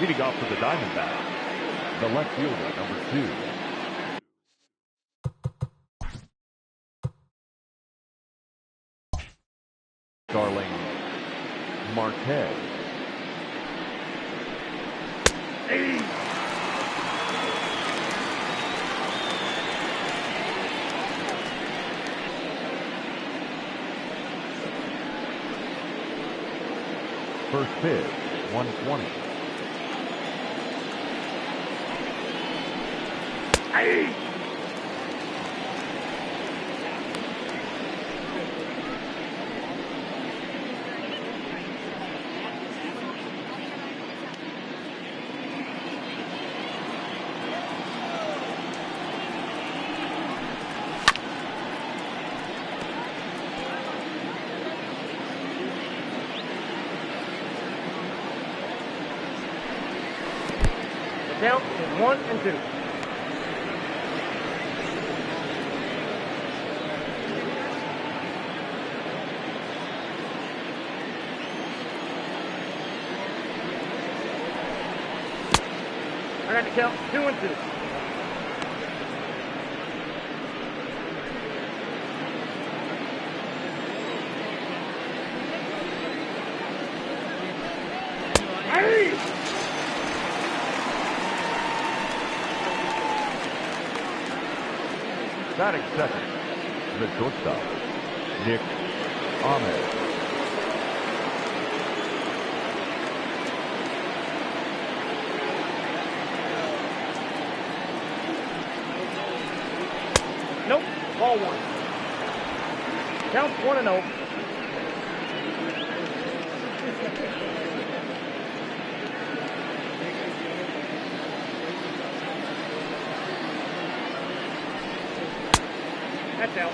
Leading off for the Diamondbacks, the left fielder, number 2. Starling Marquez. Hey. First pitch, 120. Hey. Count is 1 and 2. I got to count 2 and 2. Hey! Batting second, the shortstop, Nick Ahmed. Nope, ball 1. Count 1 and 0. That's out.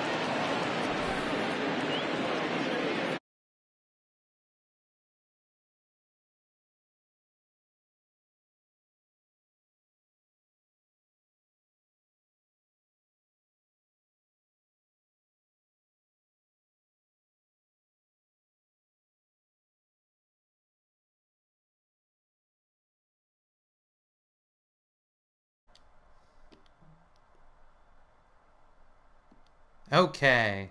Okay.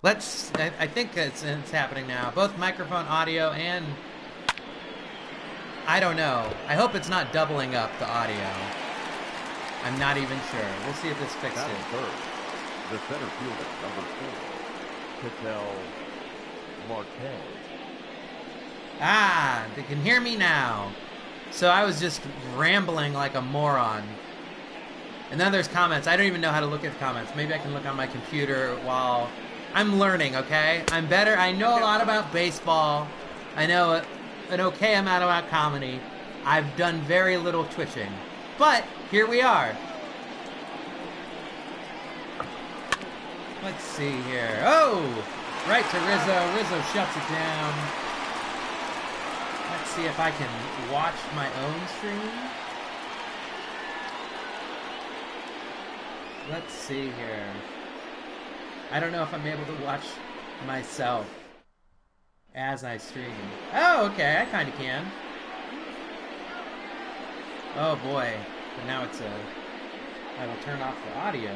I think it's happening now. Both microphone audio and... I don't know. I hope it's not doubling up the audio. I'm not even sure. We'll see if this fixed it. Third, the center fielder, number 4, Patel Marquez. Ah, they can hear me now. So I was just rambling like a moron. And then there's comments. I don't even know how to look at the comments. Maybe I can look on my computer while I'm learning, okay? I'm better. I know a lot about baseball. I know an okay amount about comedy. I've done very little twitching. But here we are. Let's see here. Oh! Right to Rizzo. Rizzo shuts it down. Let's see if I can watch my own stream. Let's see here. I don't know if I'm able to watch myself as I stream. Oh, okay, I kind of can. Oh boy, but now it's I will turn off the audio.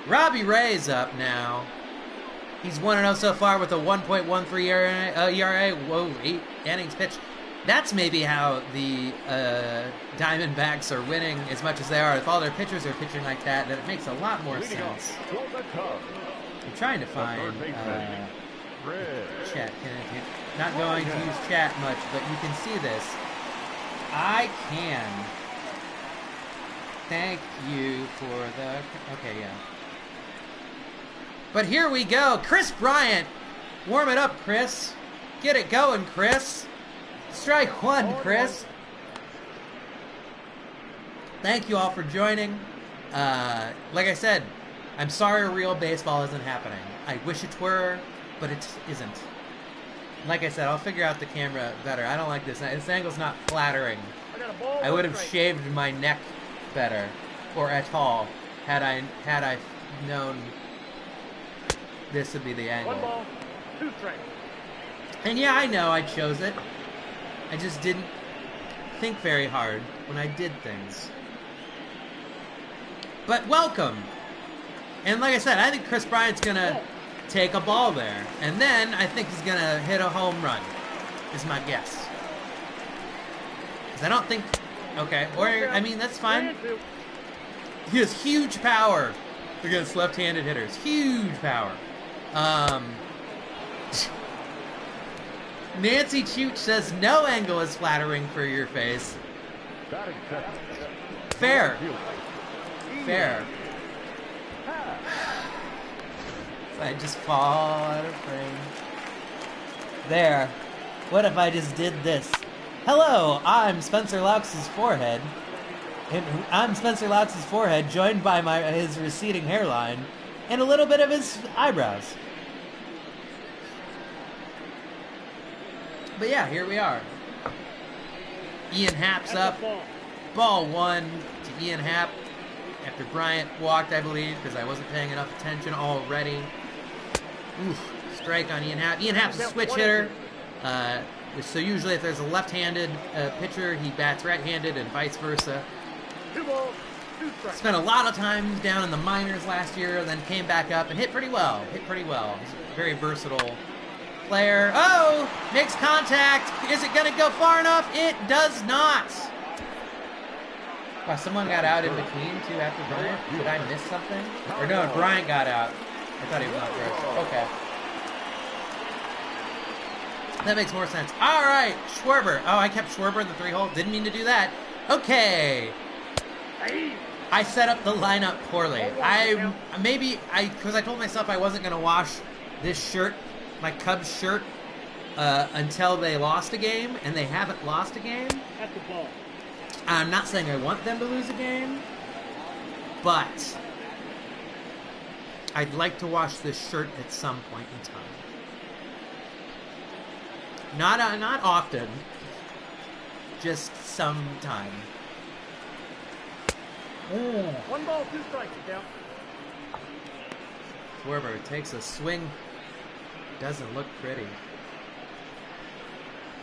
Robbie Ray's up now. He's 1-0 so far with a 1.13 ERA. Whoa, 8 innings pitched. That's maybe how the Diamondbacks are winning as much as they are. If all their pitchers are pitching like that, then it makes a lot more sense. I'm trying to find chat. Not going to use chat much, but you can see this. I can. Thank you for the... Okay, yeah. But here we go. Chris Bryant. Warm it up, Chris. Get it going, Chris. Strike 1, Chris. Thank you all for joining. Like I said, I'm sorry real baseball isn't happening. I wish it were, but it isn't. Like I said, I'll figure out the camera better. I don't like this. This angle's not flattering. I would have shaved my neck better, or at all, had I known this would be the angle. 1 ball, 2 strikes. And yeah, I know I chose it. I just didn't think very hard when I did things. But welcome. And like I said, I think Chris Bryant's going to take a ball there. And then I think he's going to hit a home run, is my guess. Because I don't think... Okay, or, I mean, that's fine. He has huge power against left-handed hitters. Huge power. Nancy Chooch says no angle is flattering for your face. Fair. Fair. I just fall out of frame. There. What if I just did this? Hello, I'm Spencer Laux' forehead. And I'm Spencer Laux' forehead, joined by his receding hairline, and a little bit of his eyebrows. But yeah, here we are. Ian Happ's up. Ball 1 to Ian Happ after Bryant walked, I believe, because I wasn't paying enough attention already. Oof, strike on Ian Happ. Ian Happ's a switch hitter. So usually if there's a left-handed pitcher, he bats right-handed and vice versa. Spent a lot of time down in the minors last year, then came back up and hit pretty well. He's a very versatile player. Oh! Makes contact. Is it going to go far enough? It does not. Wow, someone got out in between, too, after Bryant. Did I miss something? Or no, Bryant got out. I thought he was on first. Okay. That makes more sense. All right, Schwarber. Oh, I kept Schwarber in the 3-hole. Didn't mean to do that. Okay. I set up the lineup poorly. Because I told myself I wasn't going to wash this shirt, my Cubs shirt, until they lost a game, and they haven't lost a game. At the ball. I'm not saying I want them to lose a game, but I'd like to wash this shirt at some point in time. Not often, just sometime. Oh. 1 ball, 2 strikes, count. Schwarber takes a swing. Doesn't look pretty.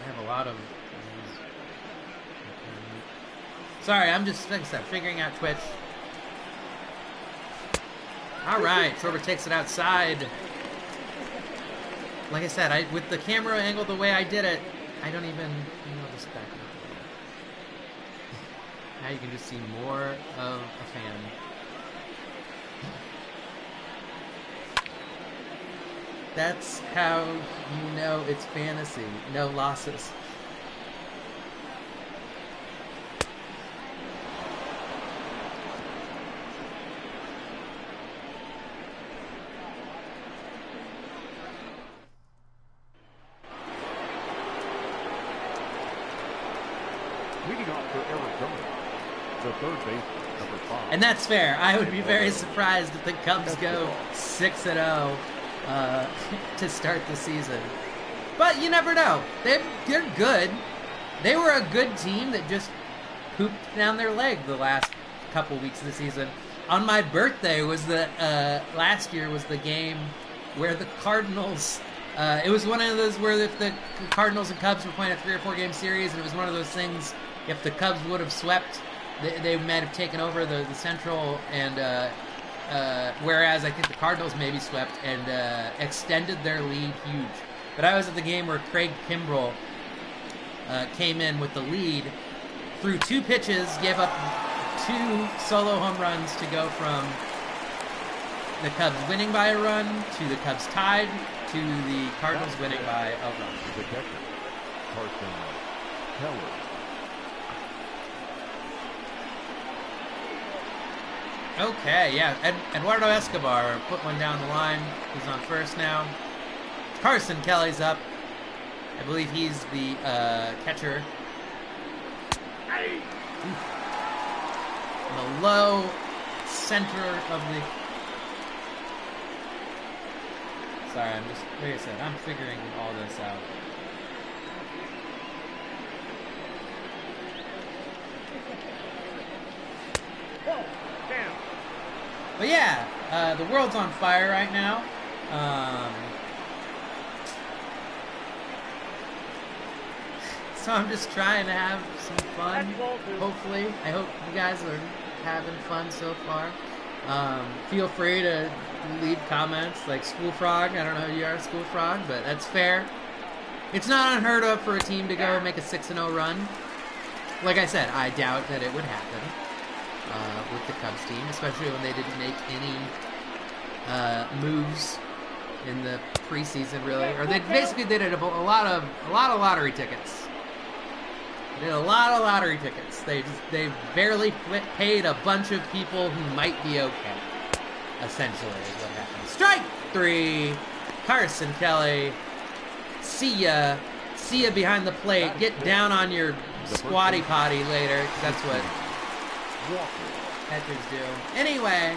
I have a lot of... Sorry, I'm just, like I said, figuring out Twitch. All right, Schwarber takes it outside. Like I said, with the camera angle the way I did it, I don't even, just back up. Now you can just see more of a fan. That's how you know it's fantasy. No losses. Leading off for Arizona, the third baseman, number 5. And that's fair. I would be very surprised if the Cubs go 6-0 to start the season. But you never know. They're good. They were a good team that just pooped down their leg the last couple weeks of the season. On my birthday was last year was the game where the Cardinals... it was one of those where if the Cardinals and Cubs were playing a 3 or 4 game series, and it was one of those things, if the Cubs would have swept, they might have taken over the Central, and whereas I think the Cardinals maybe swept and extended their lead huge. But I was at the game where Craig Kimbrell came in with the lead, threw 2 pitches, gave up 2 solo home runs to go from the Cubs winning by a run to the Cubs tied to the Cardinals winning by a run. The catcher, Carson Kelly. Okay, yeah. Eduardo Escobar put one down the line. He's on first now. Carson Kelly's up. I believe he's the catcher. In the low center of the... Sorry, I'm just, like I said, I'm figuring all this out. But yeah, the world's on fire right now. So I'm just trying to have some fun. That's ball two. Hopefully, I hope you guys are having fun so far. Feel free to leave comments like School Frog. I don't know who you are, School Frog, but that's fair. It's not unheard of for a team to go make a 6-0 run. Like I said, I doubt that it would happen with the Cubs team, especially when they didn't make any moves in the preseason, really. Or they did a lot of lottery tickets. They did a lot of lottery tickets. They barely paid a bunch of people who might be okay. Essentially, is what happened. Strike 3, Carson Kelly. See ya behind the plate. Get down on your squatty potty later, 'cause that's what catchers do. Anyway.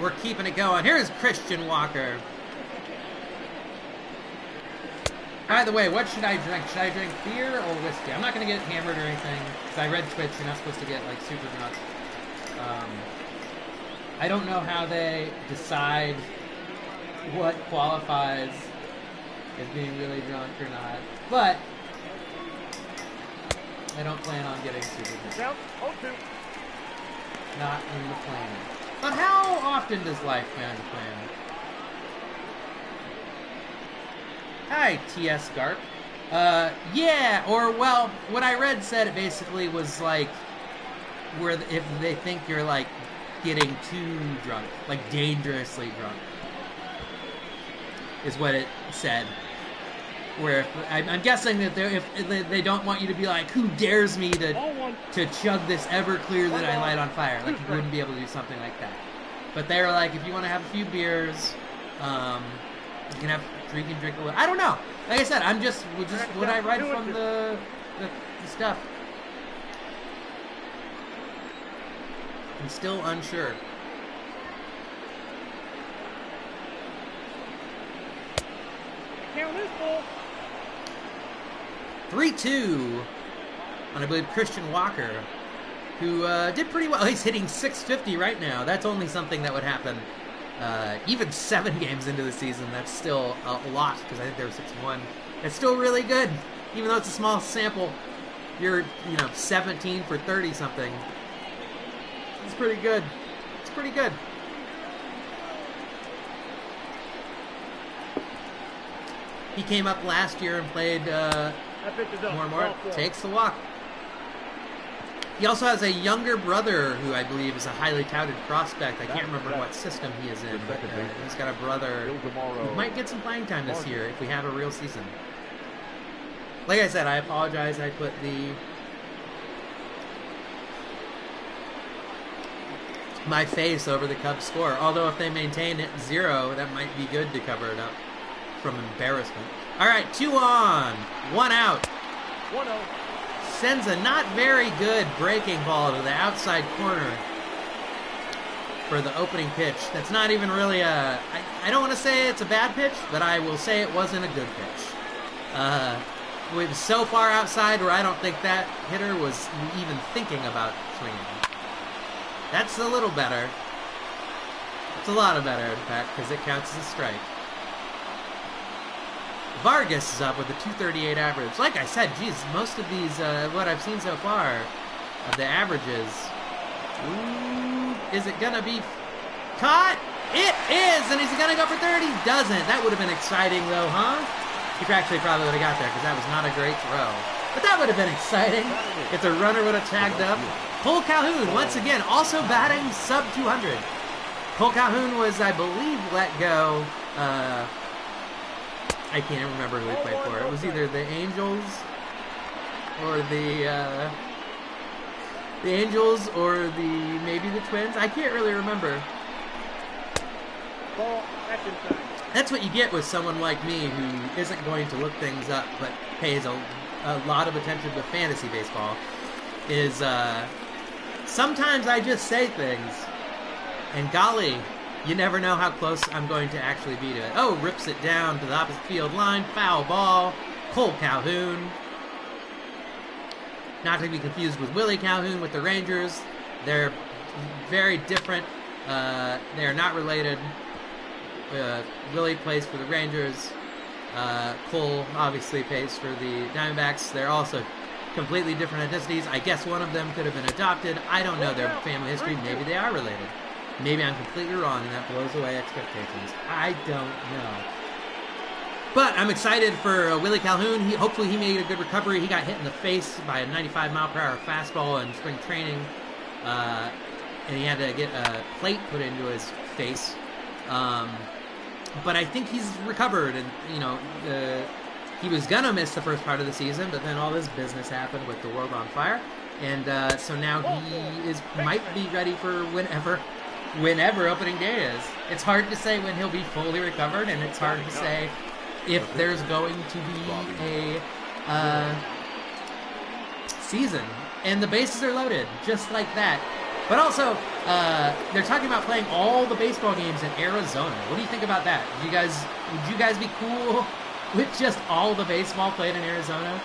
We're keeping it going. Here's Christian Walker. By the way, what should I drink? Should I drink beer or whiskey? I'm not going to get hammered or anything, because I read Twitch, you're not supposed to get, like, super drunk. I don't know how they decide what qualifies as being really drunk or not, but I don't plan on getting super drunk. Count 0-2. Not in the plan. But how often does life plan to plan? Hi, T.S. Garp. Yeah, or, well, what I read said it basically was, like, where if they think you're, like, getting too drunk, like, dangerously drunk, is what it said. Where I'm guessing that if they don't want you to be like, who dares me to chug this Everclear that I light on fire? Like, you wouldn't be able to do something like that. But they were like, if you want to have a few beers, you can drink a little. I don't know. Like I said, I'm just what I read from the stuff. I'm still unsure. Count is full. 3-2 on, I believe, Christian Walker, who did pretty well. He's hitting .650 right now. That's only something that would happen even 7 games into the season. That's still a lot, because I think they were 6-1. It's still really good, even though it's a small sample. You're, 17 for 30-something. It's pretty good. It's pretty good. He came up last year and played more and more. Takes the walk. He also has a younger brother who I believe is a highly touted prospect. I can't remember what system he is in, but he's got a brother who might get some playing time this year if we have a real season. Like I said, I apologize. I put my face over the Cubs score. Although if they maintain it 0, that might be good to cover it up from embarrassment. All right, 2 on, 1 out. 1-0. Sends a not very good breaking ball to the outside corner for the opening pitch. That's not even really I don't want to say it's a bad pitch, but I will say it wasn't a good pitch. It was so far outside where I don't think that hitter was even thinking about swinging. That's a little better. It's a lot better, in fact, because it counts as a strike. Vargas is up with a .238 average. Like I said, geez, most of these, what I've seen so far, of the averages. Ooh, is it going to be caught? It is! And is he going to go for 30? Doesn't. That would have been exciting, though, huh? He actually probably would have got there, because that was not a great throw. But that would have been exciting if the runner would have tagged up. Cole Calhoun, once again, also batting sub 200. Cole Calhoun was, I believe, let go. I can't remember who he played for. It was either the Angels or maybe the Twins. I can't really remember. Ball, action time. That's what you get with someone like me who isn't going to look things up but pays a lot of attention to fantasy baseball. Is sometimes I just say things, and golly, you never know how close I'm going to actually be to it. Oh, rips it down to the opposite field line. Foul ball. Cole Calhoun. Not to be confused with Willie Calhoun with the Rangers. They're very different. They're not related. Willie plays for the Rangers. Cole obviously plays for the Diamondbacks. They're also completely different ethnicities. I guess one of them could have been adopted. I don't know their family history. Maybe they are related. Maybe I'm completely wrong and that blows away expectations. I don't know. But I'm excited for Willie Calhoun. Hopefully he made a good recovery. He got hit in the face by a 95-mile-per-hour fastball in spring training. And he had to get a plate put into his face. But I think he's recovered. And, you know, he was going to miss the first part of the season, but then all this business happened with the world on fire. And so now he might be ready for whenever opening day is. It's hard to say when he'll be fully recovered, and it's hard to say if there's going to be a season. And the bases are loaded, just like that. But also, they're talking about playing all the baseball games in Arizona. What do you think about that? Would you guys be cool with just all the baseball played in Arizona?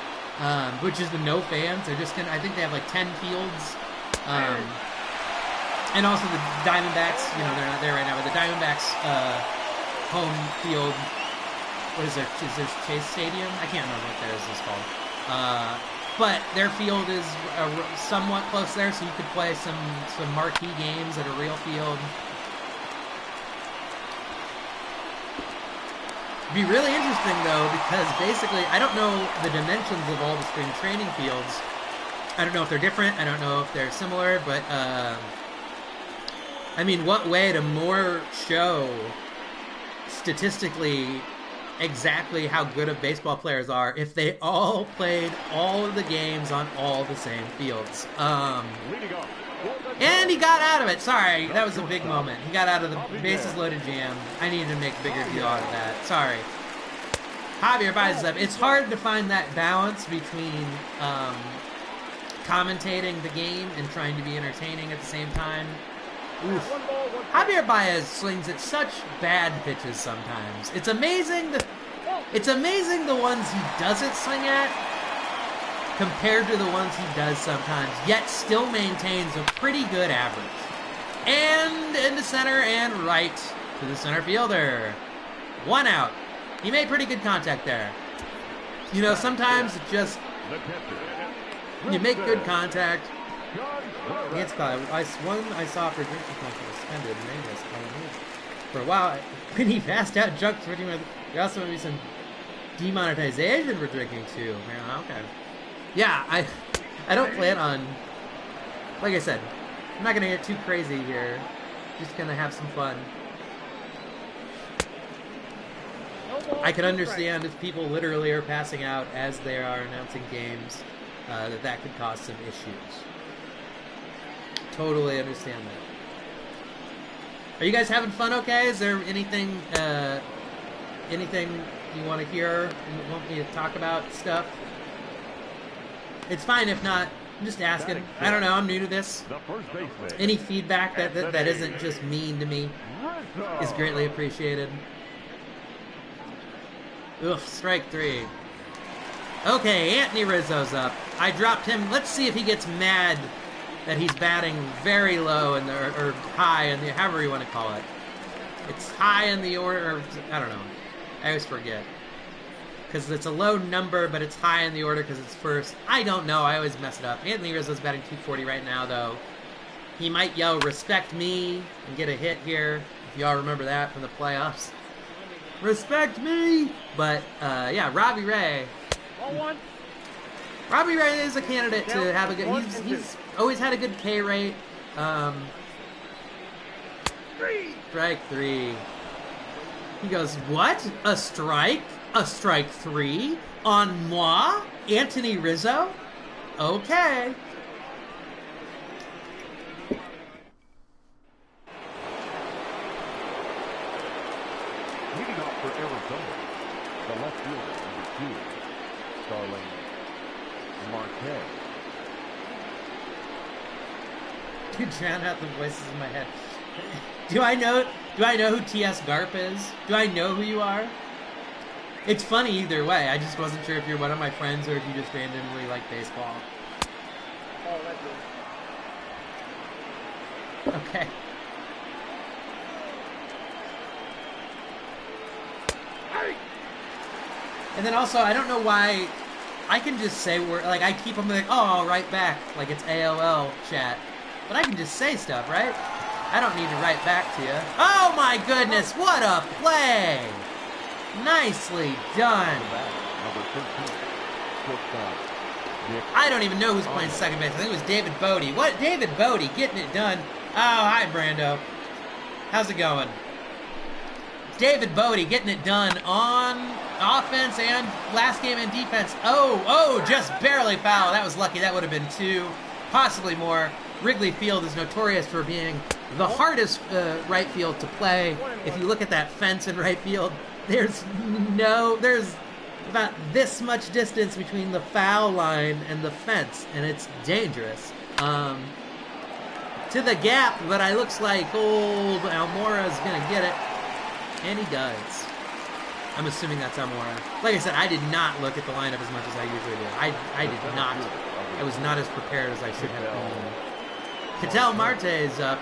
Which is the no fans. They're just gonna. I think they have like 10 fields. And also the Diamondbacks. You know, they're not there right now, but the Diamondbacks home field. What is there? Is there Chase Stadium? I can't remember what theirs is called. But their field is somewhat close there, so you could play some marquee games at a real field. It'd be really interesting, though, because basically, I don't know the dimensions of all the spring training fields. I don't know if they're different. I don't know if they're similar, but, I mean, what way to more show statistically exactly how good of baseball players are if they all played all of the games on all the same fields. And he got out of it. Sorry, that was a big moment. He got out of the bases loaded jam. I needed to make a bigger deal out of that. Sorry. Javier Baez is up. It's hard to find that balance between commentating the game and trying to be entertaining at the same time. Oof. Javier Baez swings at such bad pitches sometimes. It's amazing the ones he doesn't swing at compared to the ones he does sometimes, yet still maintains a pretty good average. And into center and right to the center fielder. 1 out. He made pretty good contact there. You know, sometimes it just you make good contact. It's one I saw for drinking control suspended nameless for a while. When he fast out jumped switching with, there also might be some demonetization for drinking too. Okay. Yeah, I don't plan on, like I said, I'm not gonna get too crazy here. Just gonna have some fun. I can understand if people literally are passing out as they are announcing games, that could cause some issues. Totally understand that. Are you guys having fun okay? Is there anything you want to hear? You want me to talk about stuff? It's fine if not. I'm just asking. I don't know. I'm new to this. Any feedback that isn't just mean to me is greatly appreciated. Oof, strike 3. Okay, Anthony Rizzo's up. I dropped him. Let's see if he gets mad that he's batting very low in the, or high in the, however you want to call it. It's high in the order, or, I don't know. I always forget. Because it's a low number, but it's high in the order because it's first. I don't know. I always mess it up. Anthony Rizzo's batting .240 right now, though. He might yell, "Respect me," and get a hit here. If y'all remember that from the playoffs. Respect me! But, yeah, Robbie Ray. Robbie Ray is a candidate to have a good... He's always had a good K rate. Strike 3. He goes, what? A strike? A strike 3? On moi? Anthony Rizzo? Okay. Leading off for Arizona, the left fielder, number 2, Starling Marquez. Dude, drown out the voices in my head. Do I know who T.S. Garp is? Do I know who you are? It's funny either way. I just wasn't sure if you're one of my friends or if you just randomly like baseball. Oh, that's it. Okay. And then also, I don't know why I can just say like I keep them like, oh, I'll write back like it's AOL chat, but I can just say stuff, right? I don't need to write back to you. Oh my goodness, what a play! Nicely done. I don't even know who's playing second base. I think it was David Bodie. What? David Bodie getting it done. Oh, hi, Brando. How's it going? David Bodie getting it done on offense and last game in defense. Oh, just barely foul. That was lucky. That would have been 2, possibly more. Wrigley Field is notorious for being the hardest right field to play. If you look at that fence in right field, there's about this much distance between the foul line and the fence, and it's dangerous. To the gap, but it looks like old Almora's going to get it. And he does. I'm assuming that's Almora. Like I said, I did not look at the lineup as much as I usually do. I did not. I was not as prepared as I should have been. Ketel Marte is up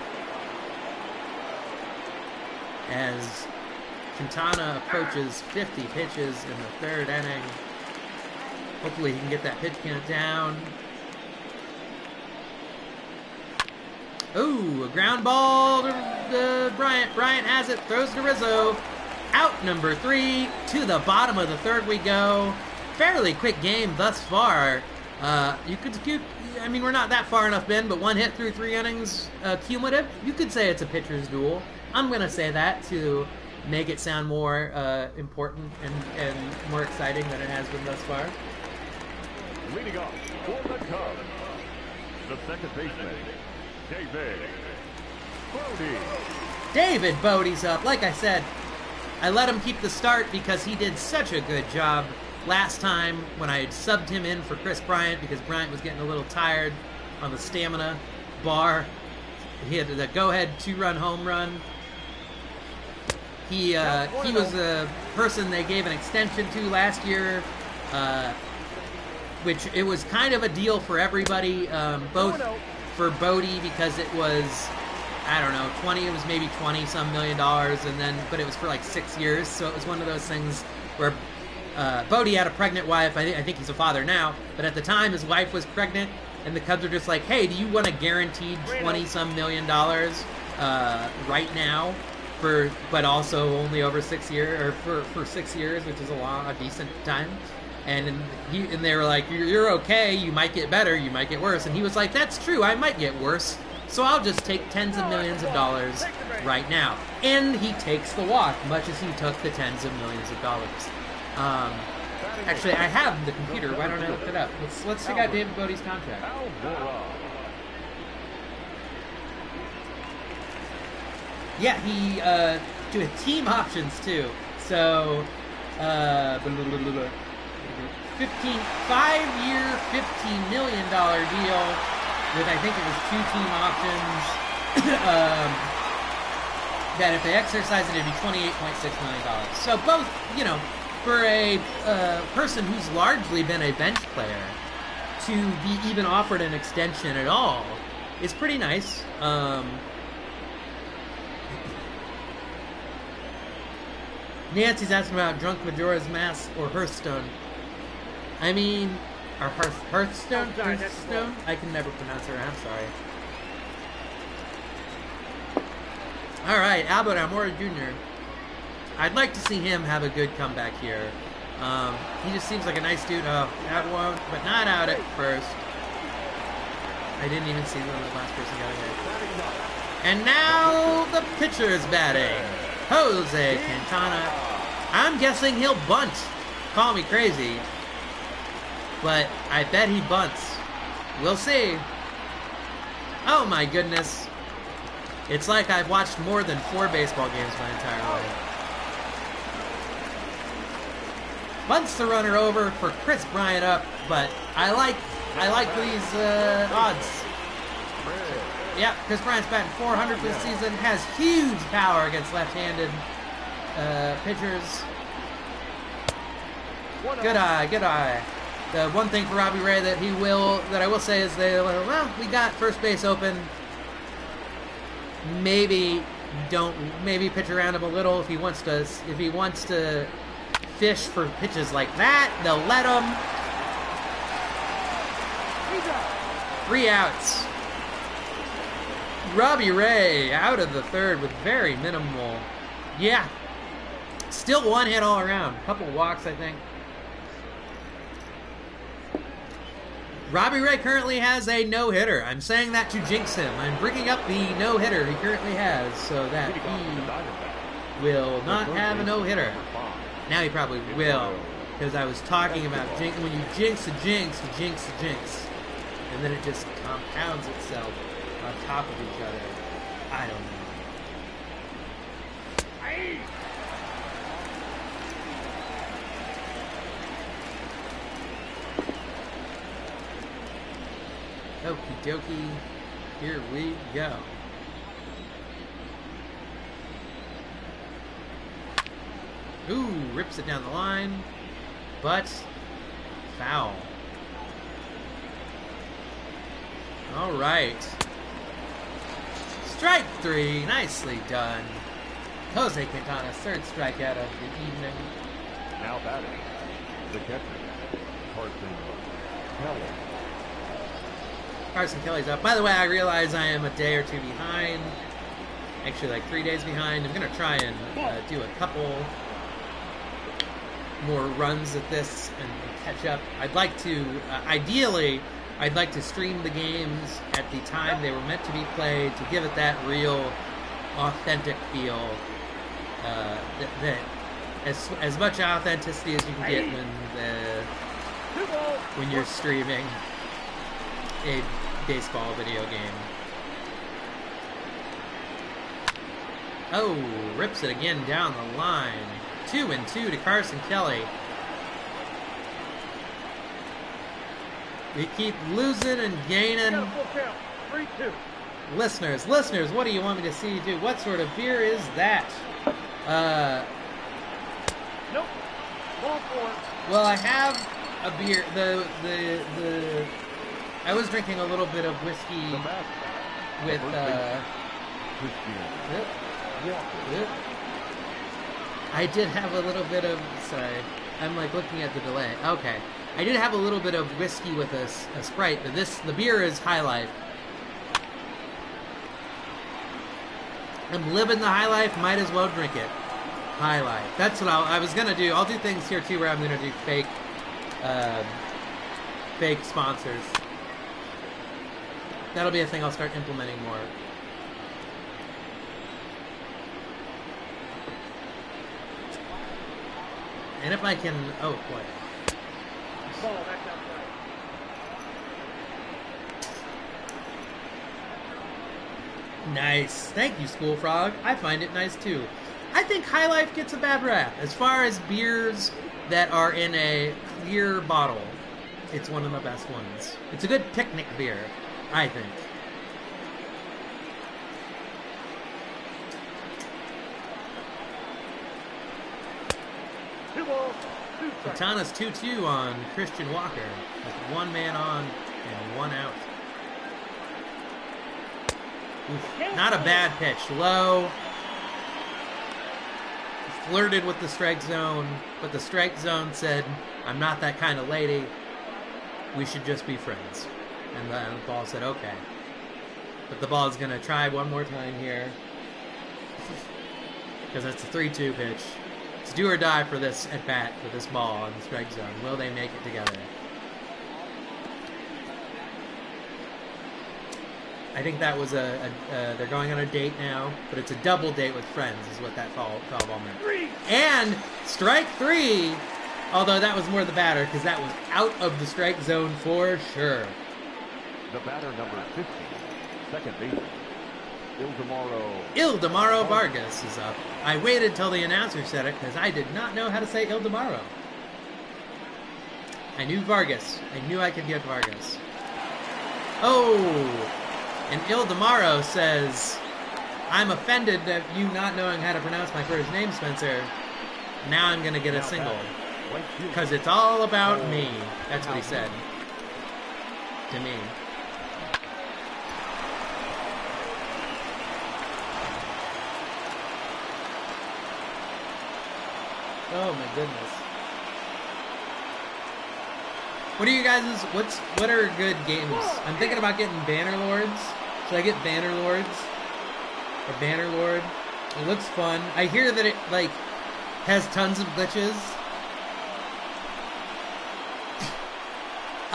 as Quintana approaches 50 pitches in the 3rd inning. Hopefully he can get that pitch count down. Ooh, a ground ball to Bryant. Bryant has it, throws to Rizzo. Out number 3. To the bottom of the 3rd we go. Fairly quick game thus far. I mean, we're not that far enough in, but 1 hit through 3 innings cumulative. You could say it's a pitcher's duel. I'm going to say that to make it sound more important and more exciting than it has been thus far. Leading off for the Cubs, the second baseman, David Bodie. David Bodie's up. Like I said, I let him keep the start because he did such a good job last time when I had subbed him in for Chris Bryant because Bryant was getting a little tired on the stamina bar. He had the go-ahead 2-run home run. He was a person they gave an extension to last year, which it was kind of a deal for everybody, both for Bodie because it was, I don't know, it was maybe $20-some million, and then, but it was for like 6 years, so it was one of those things where Bodie had a pregnant wife. I think he's a father now, but at the time his wife was pregnant, and the Cubs were just like, hey, do you want a guaranteed $20-some million right now? But also only over 6 years, or for 6 years, which is a decent time. And they were like, you're okay, you might get better, you might get worse. And he was like, that's true, I might get worse, so I'll just take tens of millions of dollars right now. And he takes the walk, much as he took the tens of millions of dollars. Actually, I have the computer, why don't I look it up? Let's check out David Bodie's contract. Yeah, he do team options too. So 5-year, $15 million deal with, I think it was 2 team options. That if they exercise it, it'd be $28.6 million. So both, for a person who's largely been a bench player to be even offered an extension at all is pretty nice. Nancy's asking about Drunk Majora's Mask or Hearthstone. I mean, or Hearthstone? Hearthstone? I can never pronounce her. I'm sorry. Alright, Albert Almora Jr. I'd like to see him have a good comeback here. He just seems like a nice dude. Oh, that one, but not out at first. I didn't even see when the last person got hit. And now the pitcher is batting. Jose Quintana. I'm guessing he'll bunt. Call me crazy, but I bet he bunts. We'll see. Oh my goodness. It's like I've watched more than 4 baseball games my entire life. Bunts the runner over for Chris Bryant up, but I like these odds. Yeah, Chris Bryant's batting .400 for the season, has huge power against left-handed pitchers. Good eye. The one thing for Robbie Ray that I will say is we got first base open. Maybe pitch around him a little if he wants to fish for pitches like that. They'll let him. 3 outs. Robbie Ray out of the third with very minimal. Yeah. Still 1 hit all around. Couple walks, I think. Robbie Ray currently has a no-hitter. I'm saying that to jinx him. I'm bringing up the no-hitter he currently has so that he will not have a no-hitter. Now he probably will, because I was talking about when you jinx a jinx, you jinx a jinx. And then it just compounds itself on top of each other. I don't know. Okie dokie, here we go. Ooh, rips it down the line, but foul. All right. Strike 3, nicely done. Jose Quintana's 3rd strikeout of the evening. Now batting, the catcher, Carson Kelly. Carson Kelly's up. By the way, I realize I am a day or 2 behind. Actually, like 3 days behind. I'm going to try and do a couple more runs at this and catch up. I'd like to, ideally, I'd like to stream the games at the time they were meant to be played to give it that real, authentic feel. That as much authenticity as you can get when you're streaming a baseball video game. Oh, rips it again down the line. 2-2 to Carson Kelly. We keep losing and gaining. 3-2. Listeners, what do you want me to see you do? What sort of beer is that? Nope. Ball 4. Well, I have a beer. I was drinking a little bit of whiskey with I did have a little bit of, sorry, I'm like looking at the delay. Okay. I did have a little bit of whiskey with a Sprite, but the beer is High Life. I'm living the High Life, might as well drink it. High Life. That's what I was going to do. I'll do things here too where I'm going to do fake sponsors. That'll be a thing I'll start implementing more. And if I can, oh boy. Ball back outside. Nice. Thank you, School Frog. I find it nice too. I think High Life gets a bad rap. As far as beers that are in a clear bottle, it's one of the best ones. It's a good picnic beer, I think. Quintana's 2-2 on Christian Walker with 1 man on and 1 out. Oof, not a bad pitch. Low. Flirted with the strike zone, but the strike zone said, I'm not that kind of lady. We should just be friends. And the ball said, okay. But the ball is going to try one more time here. Because it's a 3-2 pitch. It's do or die for this at bat, for this ball on the strike zone. Will they make it together? I think that was they're going on a date now, but it's a double date with friends is what that foul ball meant. And strike 3, although that was more the batter because that was out of the strike zone for sure. The batter, number 50, second baseman, Ildemaro Vargas is up. I waited till the announcer said it because I did not know how to say Ildemaro. I knew Vargas. I knew I could get Vargas. Oh! And Ildemaro says, I'm offended at you not knowing how to pronounce my first name, Spencer. Now I'm going to get a single. Because it's all about me. That's what he said. To me. Oh my goodness. What are you guys? What are good games? I'm thinking about getting Bannerlords. Should I get Bannerlords or Bannerlord? It looks fun. I hear that it like has tons of glitches.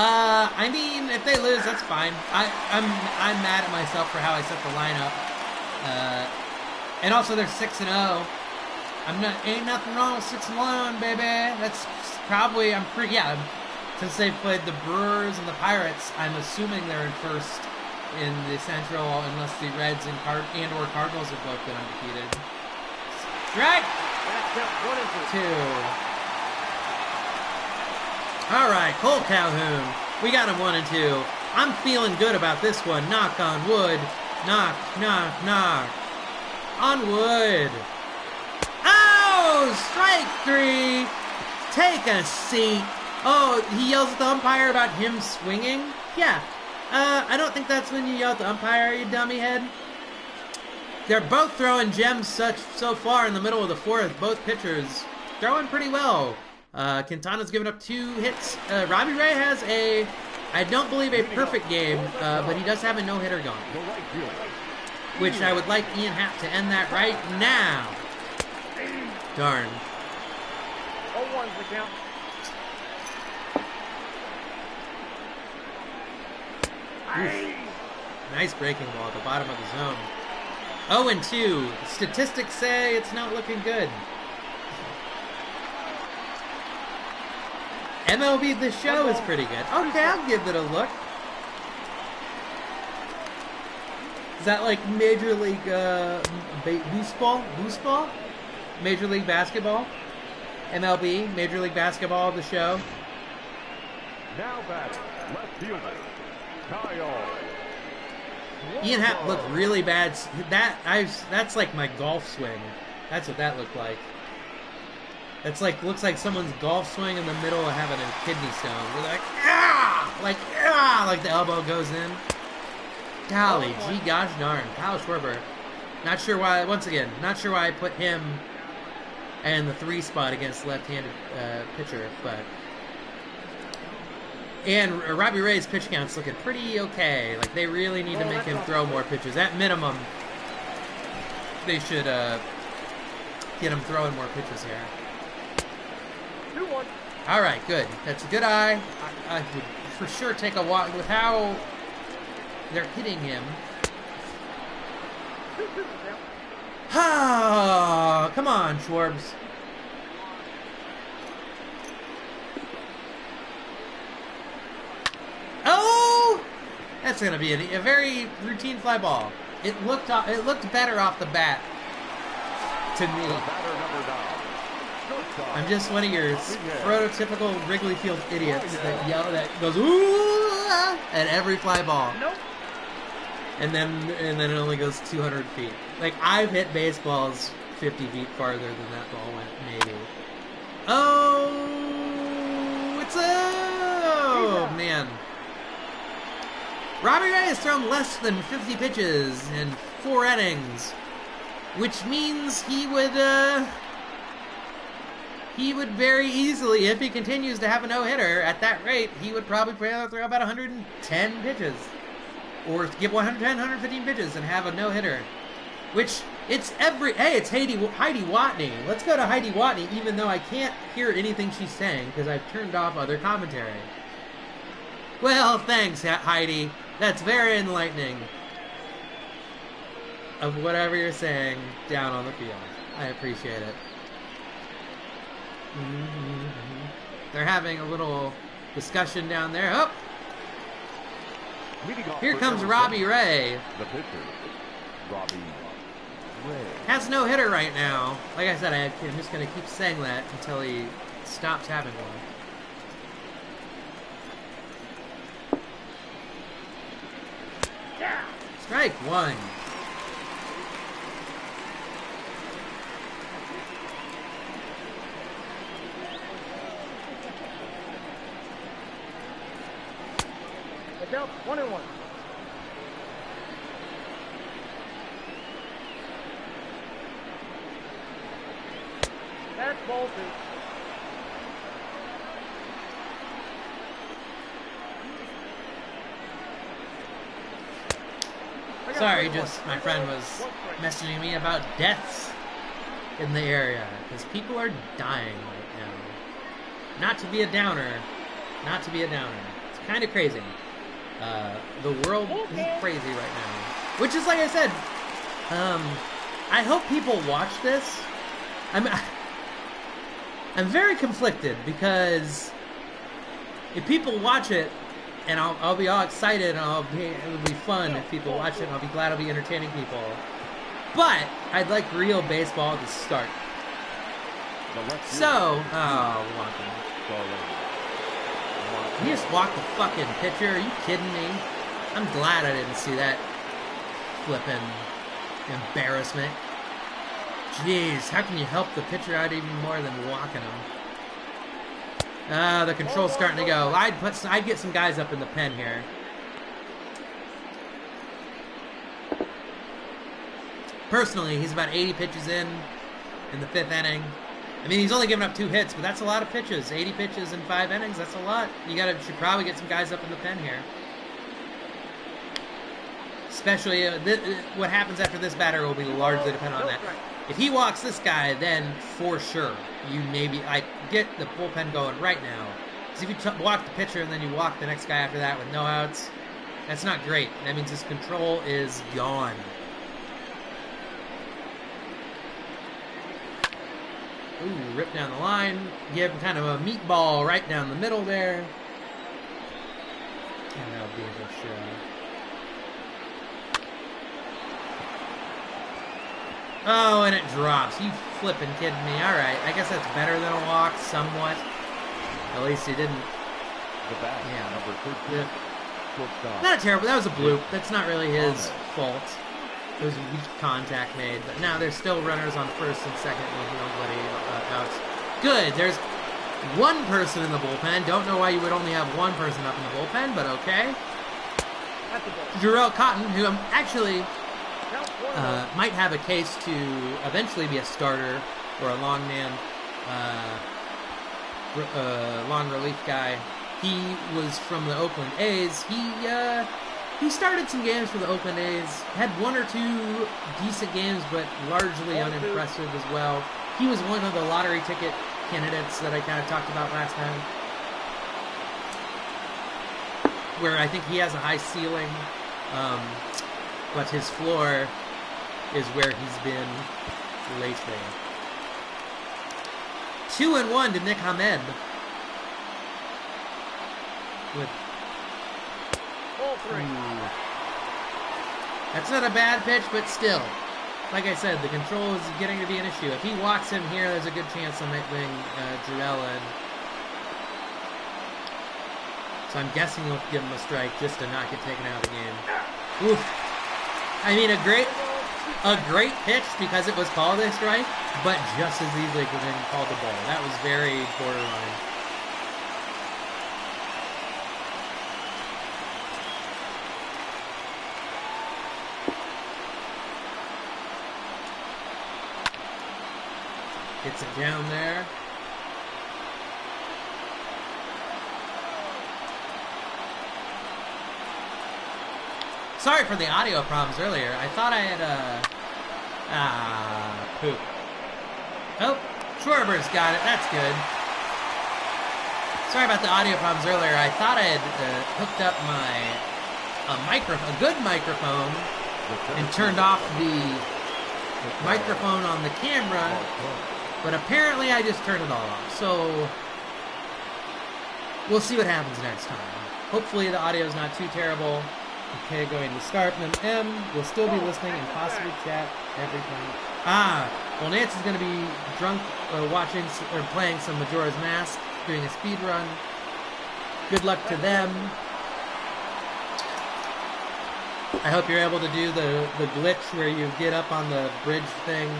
I mean, if they lose, that's fine. I'm mad at myself for how I set the lineup. And also they're 6-0. Ain't nothing wrong with 6-1, baby. That's probably since they played the Brewers and the Pirates, I'm assuming they're in first in the Central, unless the Reds and or Cardinals have both been undefeated. Right. Two. All right, Cole Calhoun. We got him 1-2. I'm feeling good about this one. Knock on wood. Knock, knock, knock. On wood. Oh, strike 3. Take a seat. Oh, he yells at the umpire about him swinging? Yeah. I don't think that's when you yell at the umpire, you dummy head. They're both throwing gems so far in the middle of the fourth. Both pitchers throwing pretty well. Quintana's given up 2 hits. Robbie Ray has I don't believe a perfect game, but he does have a no-hitter going. Which I would like Ian Happ to end that right now. Darn. 0-1's the count. Oof. Nice breaking ball at the bottom of the zone. 0-2. Statistics say it's not looking good. MLB The Show is pretty good. Okay, I'll give it a look. Is that like Major League Baseball? Major League Basketball? MLB, Major League Basketball, The Show. Now batting, left fielder, Kyle. Ian Happ looked really bad. That's like my golf swing. That's what that looked like. It's like, looks like someone's golf swing in the middle of having a kidney stone. You're like, ah! Like the elbow goes in. Golly, gee gosh darn. Kyle Schwarber. Not sure why, once again, not sure why I put him in the 3 spot against left-handed pitcher, but... And Robbie Ray's pitch count's looking pretty okay. Like, they really need to make him throw more pitches. At minimum, they should get him throwing more pitches here. 2-1. All right, good. That's a good eye. I would for sure take a walk with how they're hitting him. Ah, come on, Schwarbs. Oh, that's gonna be a very routine fly ball. It looked better off the bat to me. I'm just one of your prototypical Wrigley Field idiots that goes ooh at every fly ball. Nope. And then it only goes 200 feet. Like, I've hit baseballs 50 feet farther than that ball went, maybe. Oh, man. Robbie Ray has thrown less than 50 pitches in 4 innings, which means he would very easily, if he continues to have a no-hitter at that rate, he would probably throw about 110 pitches. Or give 110, 115 pitches and have a no-hitter. Which, it's Heidi Watney. Let's go to Heidi Watney, even though I can't hear anything she's saying because I've turned off other commentary. Well, thanks, Heidi. That's very enlightening. Of whatever you're saying down on the field. I appreciate it. They're having a little discussion down there. Oh! Here comes Robbie Ray. The pitcher, Robbie Ray. Has no hitter right now. Like I said, I'm just going to keep saying that until he stops having one. Yeah. Strike 1. Count 1-1. That's ball 2. Sorry, just my friend was messaging me about deaths in the area because people are dying right now. Not to be a downer, not to be a downer. It's kind of crazy. The world is crazy right now. Which is, like I said, I hope people watch this. I'm very conflicted because if people watch it, and I'll be all excited, and it'll be fun if people watch it, and I'll be glad I'll be entertaining people. But I'd like real baseball to start. So, walking. He just walked the fucking pitcher. Are you kidding me? I'm glad I didn't see that flipping embarrassment. Jeez, how can you help the pitcher out even more than walking him? The control's starting to go. I'd get some guys up in the pen here. Personally, he's about 80 pitches in the 5th inning. I mean, he's only given up 2 hits, but that's a lot of pitches. 80 pitches in 5 innings, that's a lot. Should probably get some guys up in the pen here. Especially, what happens after this batter will be largely dependent on that. If he walks this guy, then for sure, I get the bullpen going right now. Because if you walk the pitcher and then you walk the next guy after that with no outs, that's not great. That means his control is gone. Ooh, rip down the line. Give him kind of a meatball right down the middle there. And that'll be his Oh, and it drops. You flipping kidding me. All right. I guess that's better than a walk, somewhat. At least he didn't. The bat, number 13. Shortstop. Not terrible. That was a bloop. That's not really his fault. It was a weak contact made. But now there's still runners on first and second with nobody out. Good. There's one person in the bullpen. Don't know why you would only have one person up in the bullpen, but okay. Jarrell Cotton, who I'm actually... might have a case to eventually be a starter or a long man, long relief guy. He was from the Oakland A's. He started some games for the Oakland A's, had 1 or 2 decent games, but largely unimpressive as well. He was one of the lottery ticket candidates that I kind of talked about last time, where I think he has a high ceiling, but his floor is where he's been lately. 2-1 to Nick Hamed. With That's not a bad pitch, but still. Like I said, the control is getting to be an issue. If he walks him here, there's a good chance I might bring Jarrell in. So I'm guessing he'll give him a strike just to not get taken out of the game. Oof. I mean, a great pitch because it was called a strike, but just as easily could have been called a ball. That was very borderline. Gets it down there. Sorry for the audio problems earlier. I thought I had poop. Oh, Schwarber's got it. That's good. Sorry about the audio problems earlier. I thought I had hooked up a good microphone and turned off the microphone on the camera, but apparently I just turned it all off. So we'll see what happens next time. Hopefully the audio is not too terrible. Okay, going to start. And then will still be listening and possibly chat every time. Well, Nancy's going to be drunk watching or playing some Majora's Mask, doing a speed run. Good luck to them. I hope you're able to do the glitch where you get up on the bridge thing.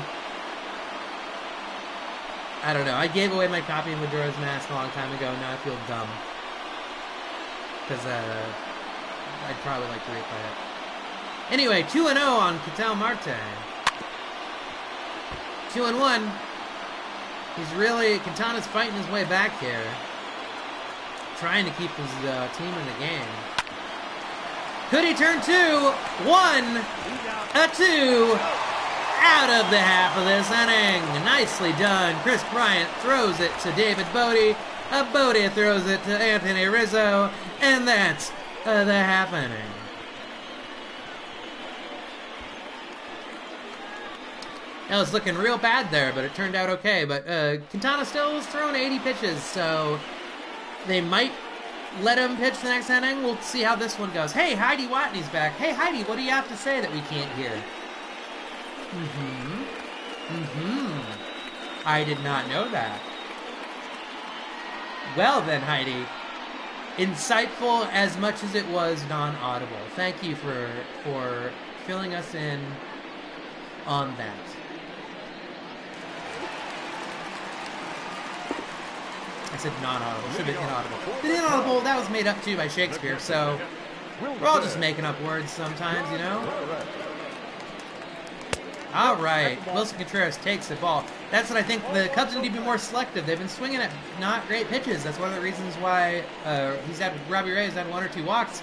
I don't know. I gave away my copy of Majora's Mask a long time ago. Now I feel dumb. Because, I'd probably like to replay it. Anyway, 2-0 on Ketel Marte. 2-1. Quintana's fighting his way back here. Trying to keep his team in the game. Could he turn 2? 1, a 2, out of the half of this inning. Nicely done. Chris Bryant throws it to David Bodie. Bodie throws it to Anthony Rizzo. And that's the half inning. That was looking real bad there, but it turned out okay. But Quintana still was throwing 80 pitches, so they might let him pitch the next inning. We'll see how this one goes. Hey, Heidi Watney's back. Hey, Heidi, what do you have to say that we can't hear? I did not know that. Well then, Heidi. Insightful as much as it was non-audible. Thank you for filling us in on that. I said non-audible. Should have been inaudible. The inaudible, that was made up too by Shakespeare, so we're all just making up words sometimes, you know? All right, Wilson Contreras takes the ball. That's what I think. The Cubs need to be more selective. They've been swinging at not great pitches. That's one of the reasons why Robbie Ray has had 1 or 2 walks,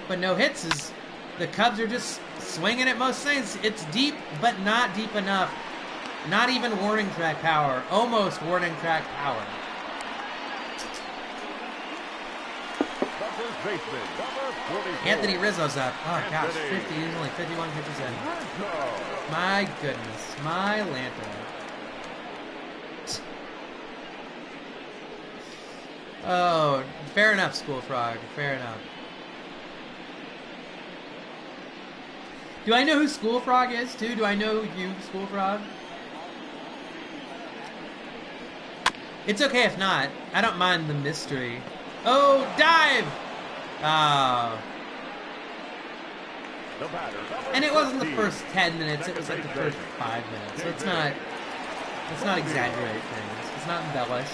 but no hits. Is the Cubs are just swinging at most things. It's deep, but not deep enough. Not even warning track power. Almost warning track power. Anthony Rizzo's up. Oh gosh, 50. He's only 51 pitches in. My goodness, my lanta. Oh, fair enough, School Frog. Fair enough. Do I know who School Frog is too? Do I know you, School Frog? It's okay if not. I don't mind the mystery. Oh, dive! Oh. And it wasn't the first 10 minutes, it was like the first 5 minutes. So let's not exaggerate things. Let's not embellish.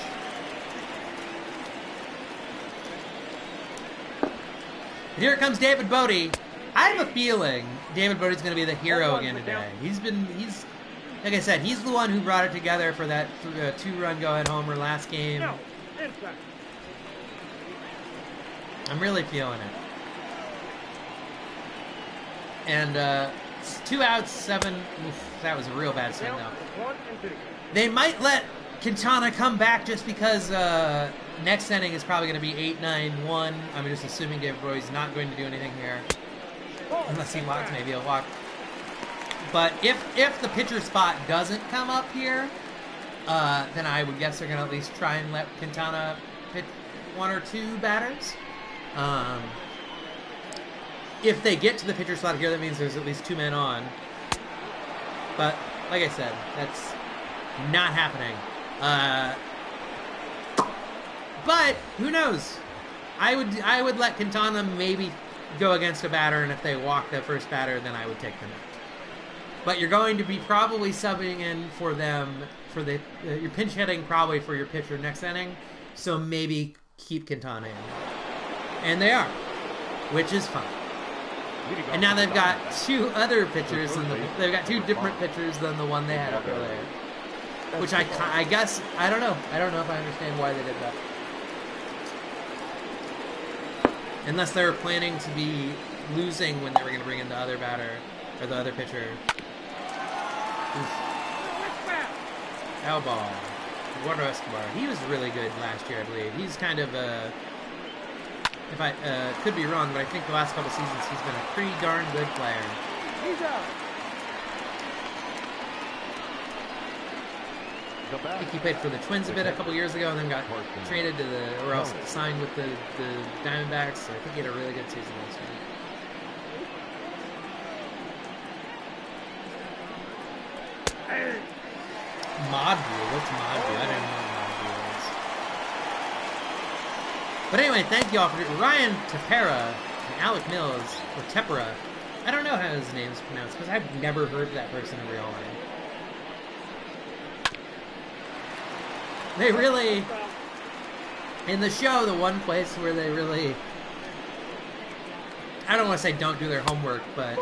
And here comes David Bodie. I have a feeling David Bodie's going to be the hero again today. He's like I said, he's the one who brought it together for that 2-run go-ahead homer last game. I'm really feeling it. And 2 outs, 7. Oof, that was a real bad swing, though. They might let Quintana come back just because next inning is probably going to be 8-9-1. I'm just assuming David Bodie's not going to do anything here. Unless he walks, maybe he'll walk. But if the pitcher spot doesn't come up here, then I would guess they're going to at least try and let Quintana pitch 1 or 2 batters. If they get to the pitcher slot here, that means there's at least 2 men on. But like I said, that's not happening. But who knows? I would let Quintana maybe go against a batter, and if they walk the first batter, then I would take them out. But you're going to be probably subbing in for them for you're pinch hitting probably for your pitcher next inning, so maybe keep Quintana in. And they are, which is fine. And now they've got 2 other pitchers, they've got 2 different pitchers than the one they had up earlier. Which I guess, I don't know. I don't know if I understand why they did that. Unless they were planning to be losing when they were going to bring in the other batter, or the other pitcher. Foul ball. Eduardo Escobar. He was really good last year, I believe. He's kind of if I could be wrong, but I think the last couple seasons he's been a pretty darn good player. I think he played for the Twins a bit a couple years ago, and then got traded to or else signed with the Diamondbacks. So I think he had a really good season last year. Modview, what's Modview? I don't know what Modview is. But anyway, thank you all for Ryan Tepera and Alec Mills, or Tepera. I don't know how his name's pronounced because I've never heard that person in real life. They really, in the show, the one place where they really, I don't want to say don't do their homework, but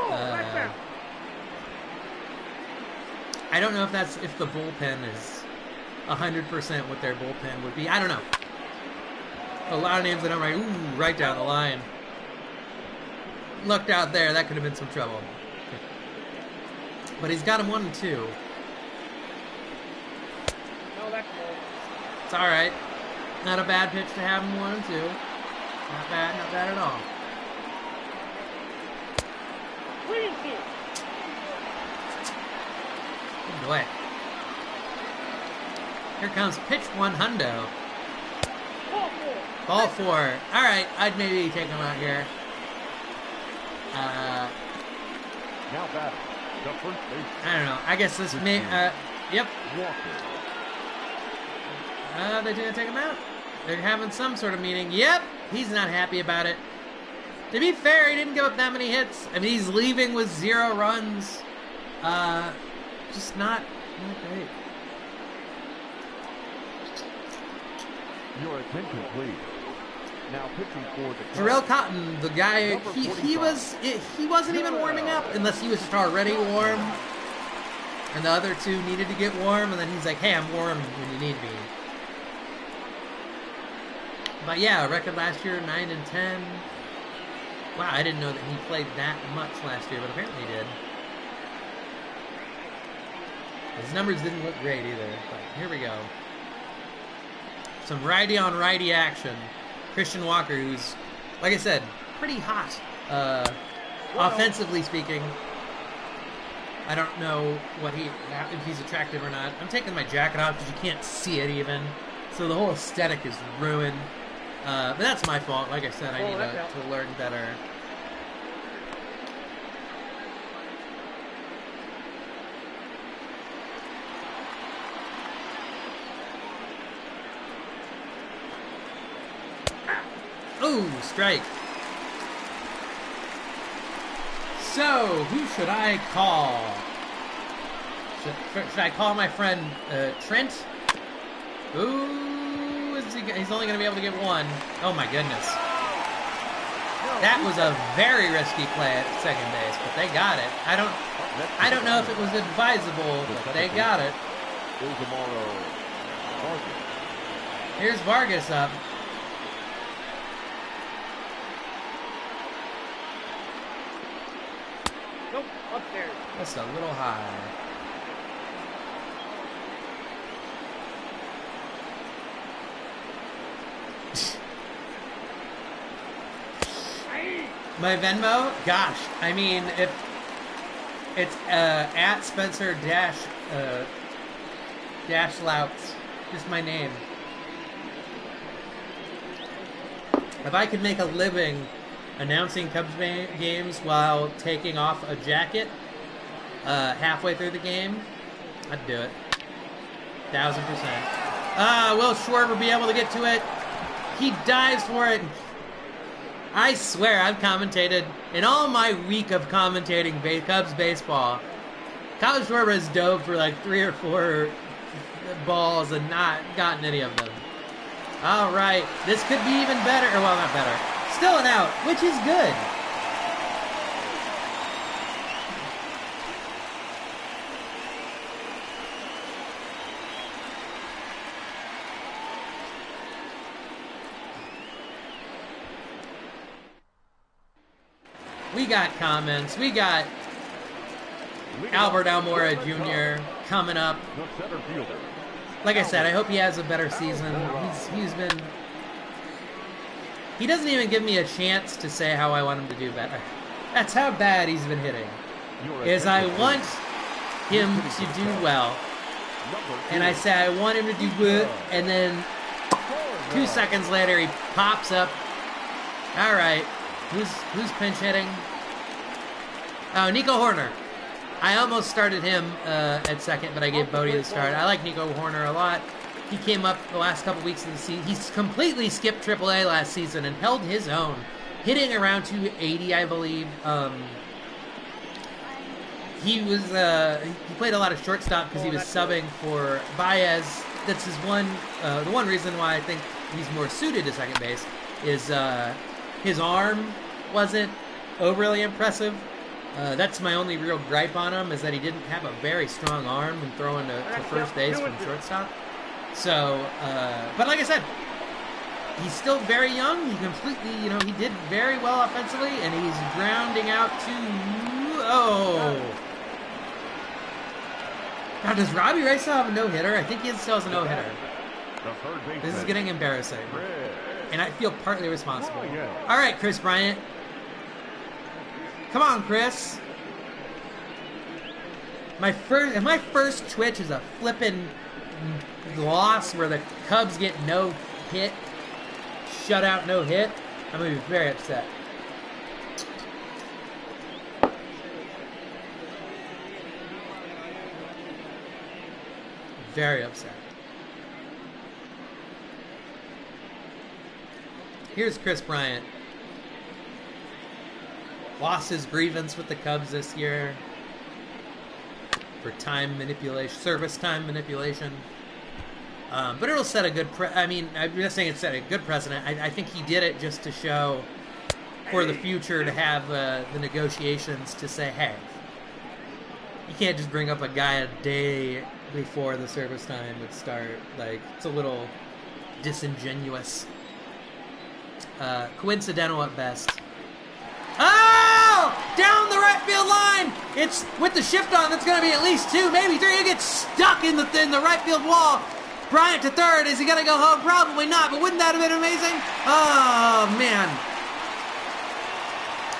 I don't know if the bullpen is 100% what their bullpen would be. I don't know. A lot of names that I'm right down the line. looked out there, that could have been some trouble. But he's got him 1-2. No, that's low. It's all right. Not a bad pitch to have him 1-2. Not bad at all. Good boy. Here comes pitch 1 hundo. Ball 4. All right, I'd maybe take him out here. Now batting, the first base. I don't know. I guess this may. Yep. Walker. They're gonna take him out. They're having some sort of meeting. Yep. He's not happy about it. To be fair, he didn't give up that many hits. I mean, he's leaving with 0 runs. Just not great. Your attention, please. Now pitching for the Jarrell Cotton, the guy, he wasn't even warming up unless he was just already warm. And the other two needed to get warm, and then he's like, hey, I'm warm when you need me. But yeah, record last year, 9-10. Wow, I didn't know that he played that much last year, but apparently he did. His numbers didn't look great either, but here we go. Some righty-on-righty action. Christian Walker, who's, like I said, pretty hot, offensively speaking. I don't know if he's attractive or not. I'm taking my jacket off because you can't see it even. So the whole aesthetic is ruined. But that's my fault. Like I said, I need to learn better. Ooh, strike. So, who should I call? Should I call my friend Trent? Ooh, he's only going to be able to get 1. Oh my goodness. That was a very risky play at second base, but they got it. I don't know if it was advisable, but they got it. Here's Vargas up. Nope, upstairs. That's a little high. My Venmo? Gosh, I mean, if it's at Spencer dash Louts, just my name. If I could make a living announcing Cubs games while taking off a jacket halfway through the game, I'd do it. 1000%. Will Schwarber be able to get to it? He dives for it. I swear I've commentated in all my week of commentating Cubs baseball. Kyle Schwarber has dove for like 3 or 4 balls and not gotten any of them. All right, this could be even better. Or, well, not better. Still an out, which is good. We got comments. We got Albert Almora Jr. coming up. Like I said, I hope he has a better season. He's been... He doesn't even give me a chance to say how I want him to do better. That's how bad he's been hitting. Is I want him to do well. And I say I want him to do good, and then 2 seconds later he pops up. All right. Who's pinch hitting? Oh, Nico Horner. I almost started him at second, but I gave Bodie the start. I like Nico Horner a lot. He came up the last couple weeks of the season. He's completely skipped AAA last season and held his own, hitting around 280, I believe. He played a lot of shortstop because he was subbing for Baez. That's the one reason why I think he's more suited to second base is his arm wasn't overly impressive. That's my only real gripe on him, is that he didn't have a very strong arm when throwing to first base from shortstop. So, but like I said, he's still very young. He completely, he did very well offensively, and he's grounding out to, Now, does Robbie Ray still have a no-hitter? I think he still has a no-hitter. This is getting embarrassing. And I feel partly responsible. All right, Chris Bryant. Come on, Chris. My first twitch is a flippin' loss where the Cubs get no hit. Shutout, no hit. I'm going to be very upset. Very upset. Here's Chris Bryant. Lost his grievance with the Cubs this year for time manipulation, service time manipulation. But it'll set a good I'm not saying it set a good precedent. I think he did it just to show for the future to have the negotiations to say, hey, you can't just bring up a guy a day before the service time would start. Like, it's a little disingenuous. Coincidental at best. Oh! Down the right field line! It's with the shift on, that's going to be at least 2, maybe 3. You get stuck in the right field wall. Bryant to third. Is he going to go home? Probably not, but wouldn't that have been amazing? Oh, man.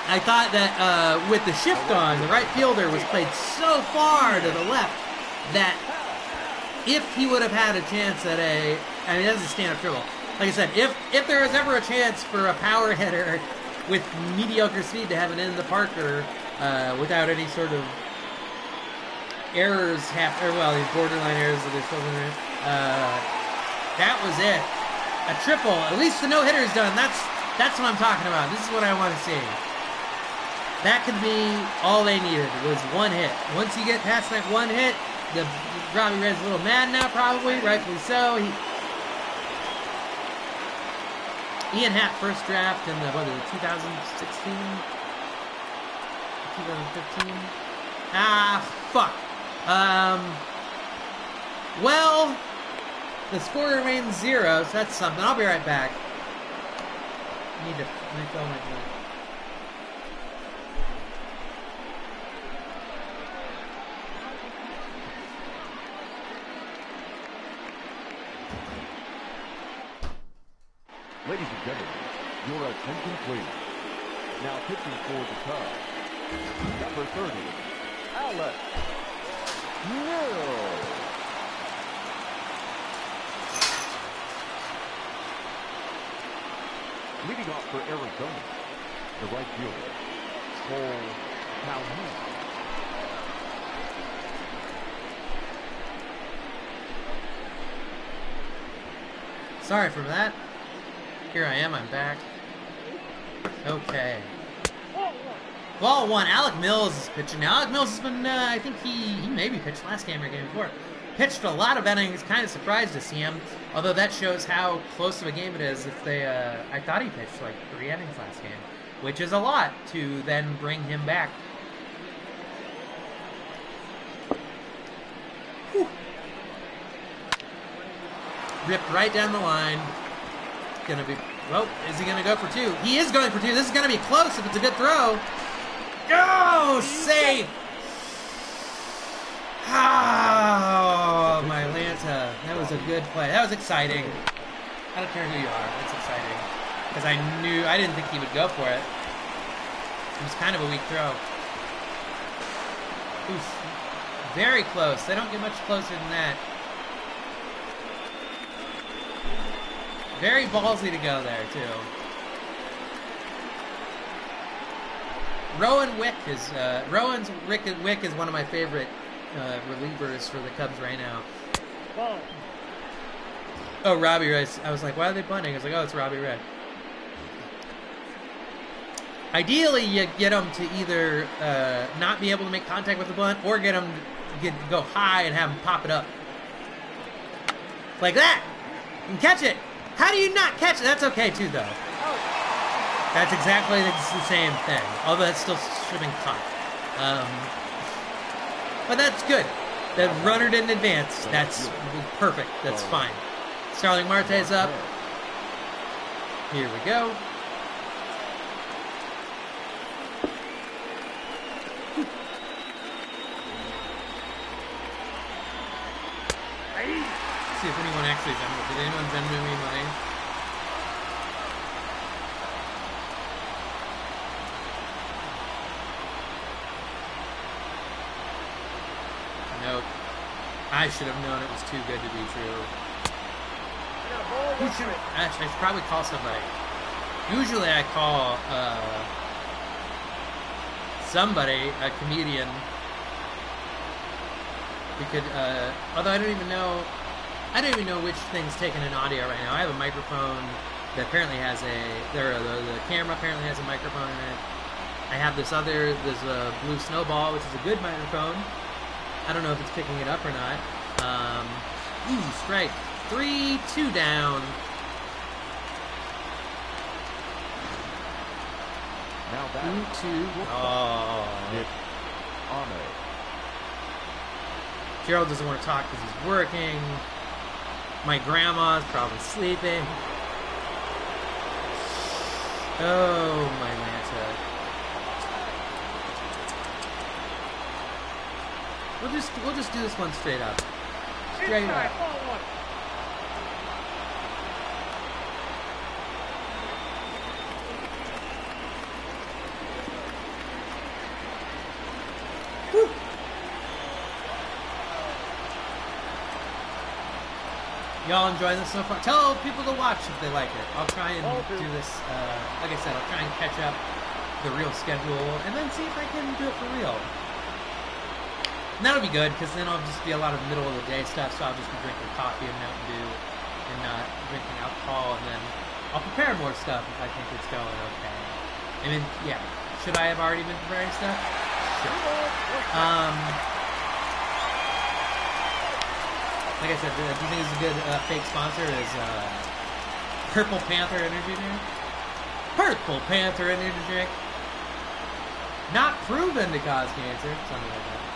I thought that with the shift on, the right fielder was played so far to the left that if he would have had a chance at that's a stand-up triple. Like I said, if there was ever a chance for a power hitter with mediocre speed to have an end-of-the-parker without any sort of errors, these borderline errors that they're still doing, that was it. A triple. At least the no-hitter is done. That's what I'm talking about. This is what I want to see. That could be all they needed. It was one hit. Once you get past that one hit, Robbie Ray's a little mad now, probably, rightfully so. Ian Happ first draft in the 2016, 2015. Fuck. Well, the score remains 0, so that's something. I'll be right back. I need to refill my drink. Ladies and gentlemen, your attention please. Now pitching for the Cubs, number 30, Alex Mills. Leading off for Arizona, the right fielder, Cole Calhoun. Sorry for that. Here I am, I'm back. Okay. Ball 1. Alec Mills is pitching now. Alec Mills has been, I think he maybe pitched last game or game before. Pitched a lot of innings. Kind of surprised to see him. Although that shows how close of a game it is. If they, I thought he pitched like 3 innings last game, which is a lot to then bring him back. Whew. Ripped right down the line. Gonna be, well, is he gonna go for 2? He is going for 2. This is gonna be close if it's a good throw. Oh, safe! Oh, my Atlanta. That was a good play. That was exciting. I don't care who you are. That's exciting. Because I didn't think he would go for it. It was kind of a weak throw. Oof. Very close. They don't get much closer than that. Very ballsy to go there, too. Rowan Wick is Wick is one of my favorite relievers for the Cubs right now. Ball. Oh, Robbie Ray. I was like, why are they bunting? I was like, oh, it's Robbie Ray. Ideally, you get him to either not be able to make contact with the bunt, or get him to go high and have him pop it up. Like that! You can catch it! How do you not catch it? That's okay, too, though. That's exactly the same thing. Although that's still should have been caught. But that's good. The runner didn't advance. That's perfect. That's fine. Starling Marte's up. Here we go. See if anyone actually Venmo. Did anyone Venmo me money? Nope. I should have known it was too good to be true. Actually, I should probably call somebody. Usually I call somebody, a comedian. We could, although I don't even know which thing's taking an audio right now. I have a microphone that apparently has the camera apparently has a microphone in it. I have this blue snowball, which is a good microphone. I don't know if it's picking it up or not. Strike. 3-2 down. Now back. 2-2. Oh. Gerald doesn't want to talk because he's working. My grandma's probably sleeping. Oh, my Manta. We'll just do this one straight up. Straight up. Whew. Y'all enjoying this so far? Tell people to watch if they like it. I'll try and do this, like I said, I'll try and catch up the real schedule and then see if I can do it for real. And that'll be good, because then I'll just be a lot of middle of the day stuff, so I'll just be drinking coffee and Mountain Dew and not drinking alcohol, and then I'll prepare more stuff if I think it's going okay. I mean, yeah. Should I have already been preparing stuff? Sure. Like I said, do you think this is a good fake sponsor? Is Purple Panther Energy Drink? Purple Panther Energy Drink. Not proven to cause cancer, something like that.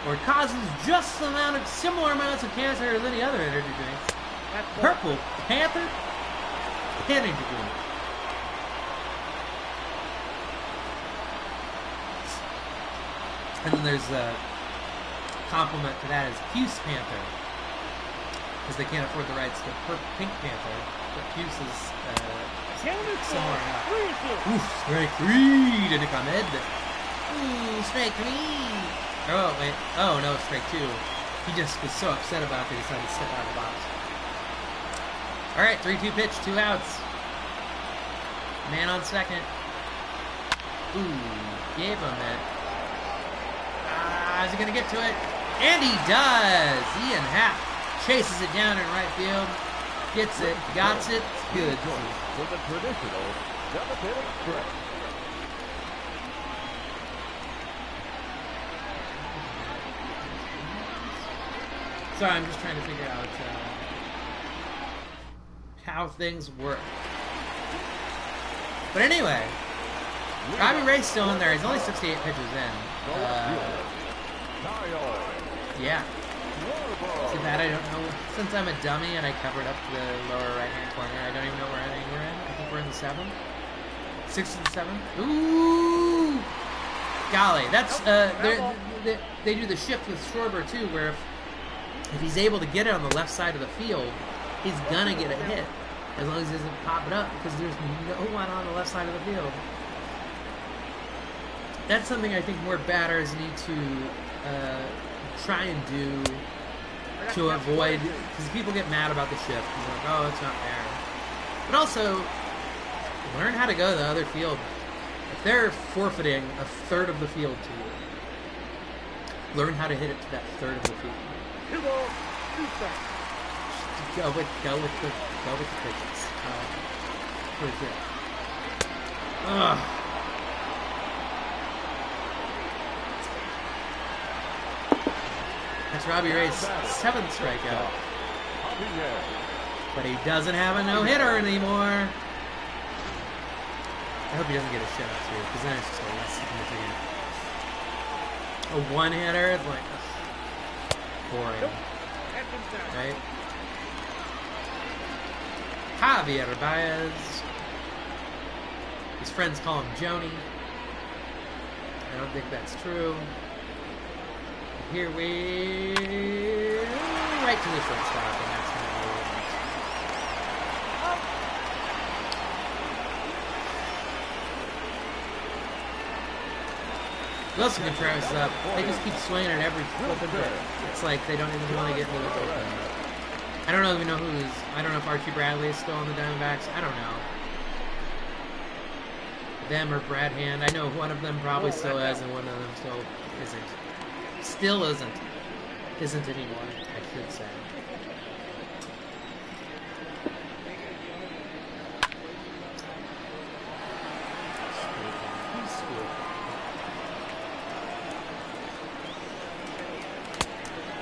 Or it causes just similar amounts of cancer as any other energy drinks. Purple Panther Energy Drink. And then there's a compliment to that is Puce Panther, because they can't afford the rights to Pink Panther, but Puce is similar enough. Ooh, strike 3 to Nick Ahmed. Ooh, strike 3. Oh, wait. Oh, no, strike 2. He just was so upset about it, he decided to step out of the box. Alright, 3-2 pitch, 2 outs. Man on second. Ooh, gave him it. Is he going to get to it? And he does! Ian Happ chases it down in right field. Gets it, got it, good. With a traditional devastating strike. Sorry, I'm just trying to figure out how things work. But anyway, Robbie Ray's still in there. He's only 68 pitches in. Yeah. Too bad I don't know. Since I'm a dummy and I covered up the lower right-hand corner, I don't even know where inning we're in. I think we're in the 7th. 6th and 7th. Ooh! Golly, that's they do the shift with Schwarber too, where if he's able to get it on the left side of the field, he's gonna get a hit, as long as he doesn't pop it up, because there's no one on the left side of the field. That's something I think more batters need to try and do to avoid, because people get mad about the shift. They're like, oh, it's not fair. But also, learn how to go to the other field. If they're forfeiting a third of the field to you, learn how to hit it to that third of the field. Go with the pitches. Pretty good. Ugh. That's Robbie Ray's 7th strikeout. But he doesn't have a no-hitter anymore. I hope he doesn't get a shutout too, because then it's just a less significant. A one-hitter is like boring, right? Javier Baez. His friends call him Joni. I don't think that's true. Here we... right to the shortstop, and that's going to be it. Wilson Contreras is up. They just keep swinging at every flipping pitch. It's like they don't even want to get into the bullpen. I don't even know who's... I don't know if Archie Bradley is still on the Diamondbacks. I don't know. Them or Brad Hand. I know one of them probably still is, and one of them still isn't. Still isn't. Isn't anymore, I should say.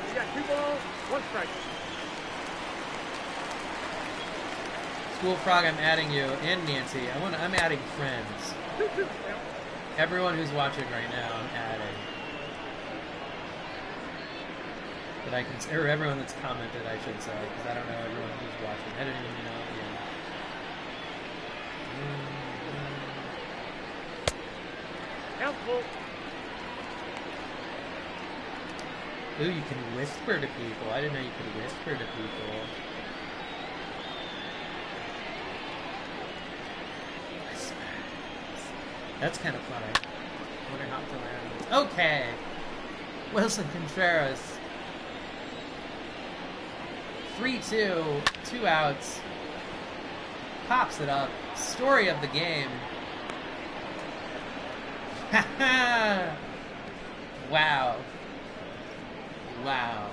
You got 2 balls, 1 strike. School Frog, I'm adding you, and Nancy. I'm adding friends. 2-2. Everyone who's watching right now, I'm adding. That I can, or everyone that's commented, I should say, because I don't know everyone who's watching. I didn't even know. Yeah. Count full. Ooh, you can whisper to people. I didn't know you could whisper to people. That's kind of funny. I wonder how to land. Okay. Wilson Contreras. 3-2. 2 outs. Pops it up. Story of the game. Wow. Wow.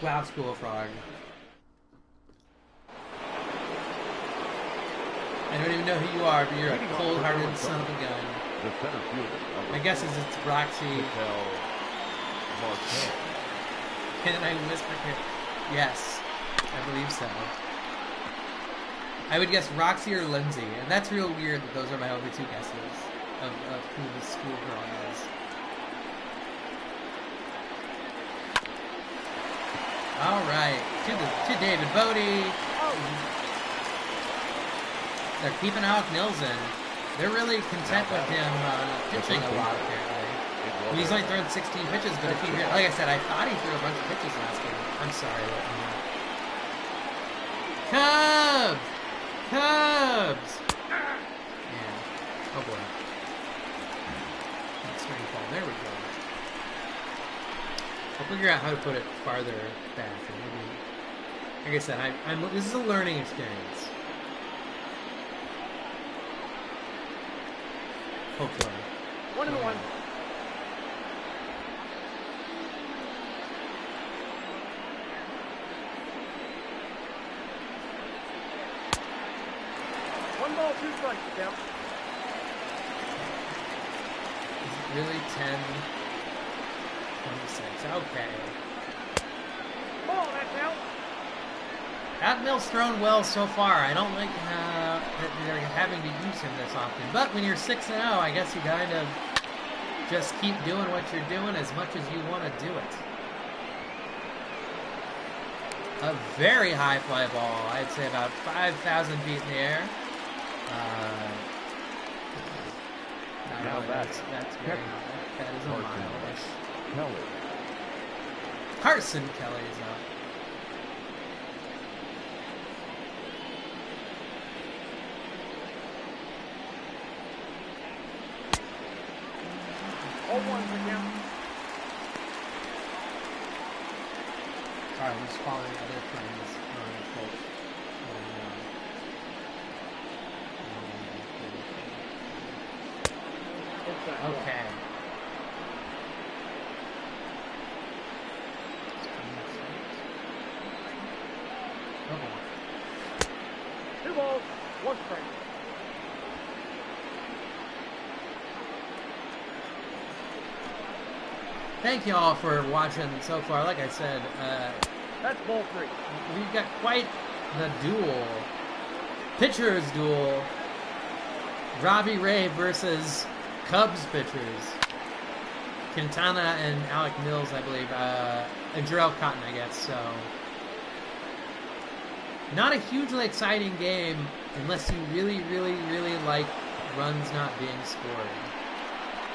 Wow, School Frog. I don't even know who you are, but you're a cold-hearted son of a gun. The center fielder. My guess is it's Roxy. Can I whisper here? Yes, I believe so. I would guess Roxy or Lindsay, and that's real weird that those are my only 2 guesses of who the school girl is. All right, to David Bodie. They're keeping Alec Mills in. They're really content with him pitching a lot, apparently. I mean, he's only thrown 16 pitches, but if he, like I said, I thought he threw a bunch of pitches last game. I'm sorry. Cubs! Cubs! Yeah. Oh boy. That's starting to fall. There we go. I'll figure out how to put it farther back. And maybe, like I said, this is a learning experience. Hopefully. 1-1. One ball, 2 strikes, count. Is it really 10-26? Okay. Ball, that's out. That Mill's thrown well so far. I don't like that they're having to use him this often. But when you're 6-0, I guess you kind of just keep doing what you're doing as much as you want to do it. A very high fly ball. I'd say about 5,000 feet in the air. Now that's very high. That is a mile-ish. Kelly. Carson Kelly is up. All 1 for count. Sorry, I'm just following other friends on the coach. Okay. Okay. 2 balls, 1 strike. Thank you all for watching so far. Like I said, That's ball 3. we've got quite the duel. Pitchers duel. Robbie Ray versus Cubs pitchers. Quintana and Alec Mills, I believe, and Jarrell Cotton, I guess. So, not a hugely exciting game unless you really, really, really like runs not being scored.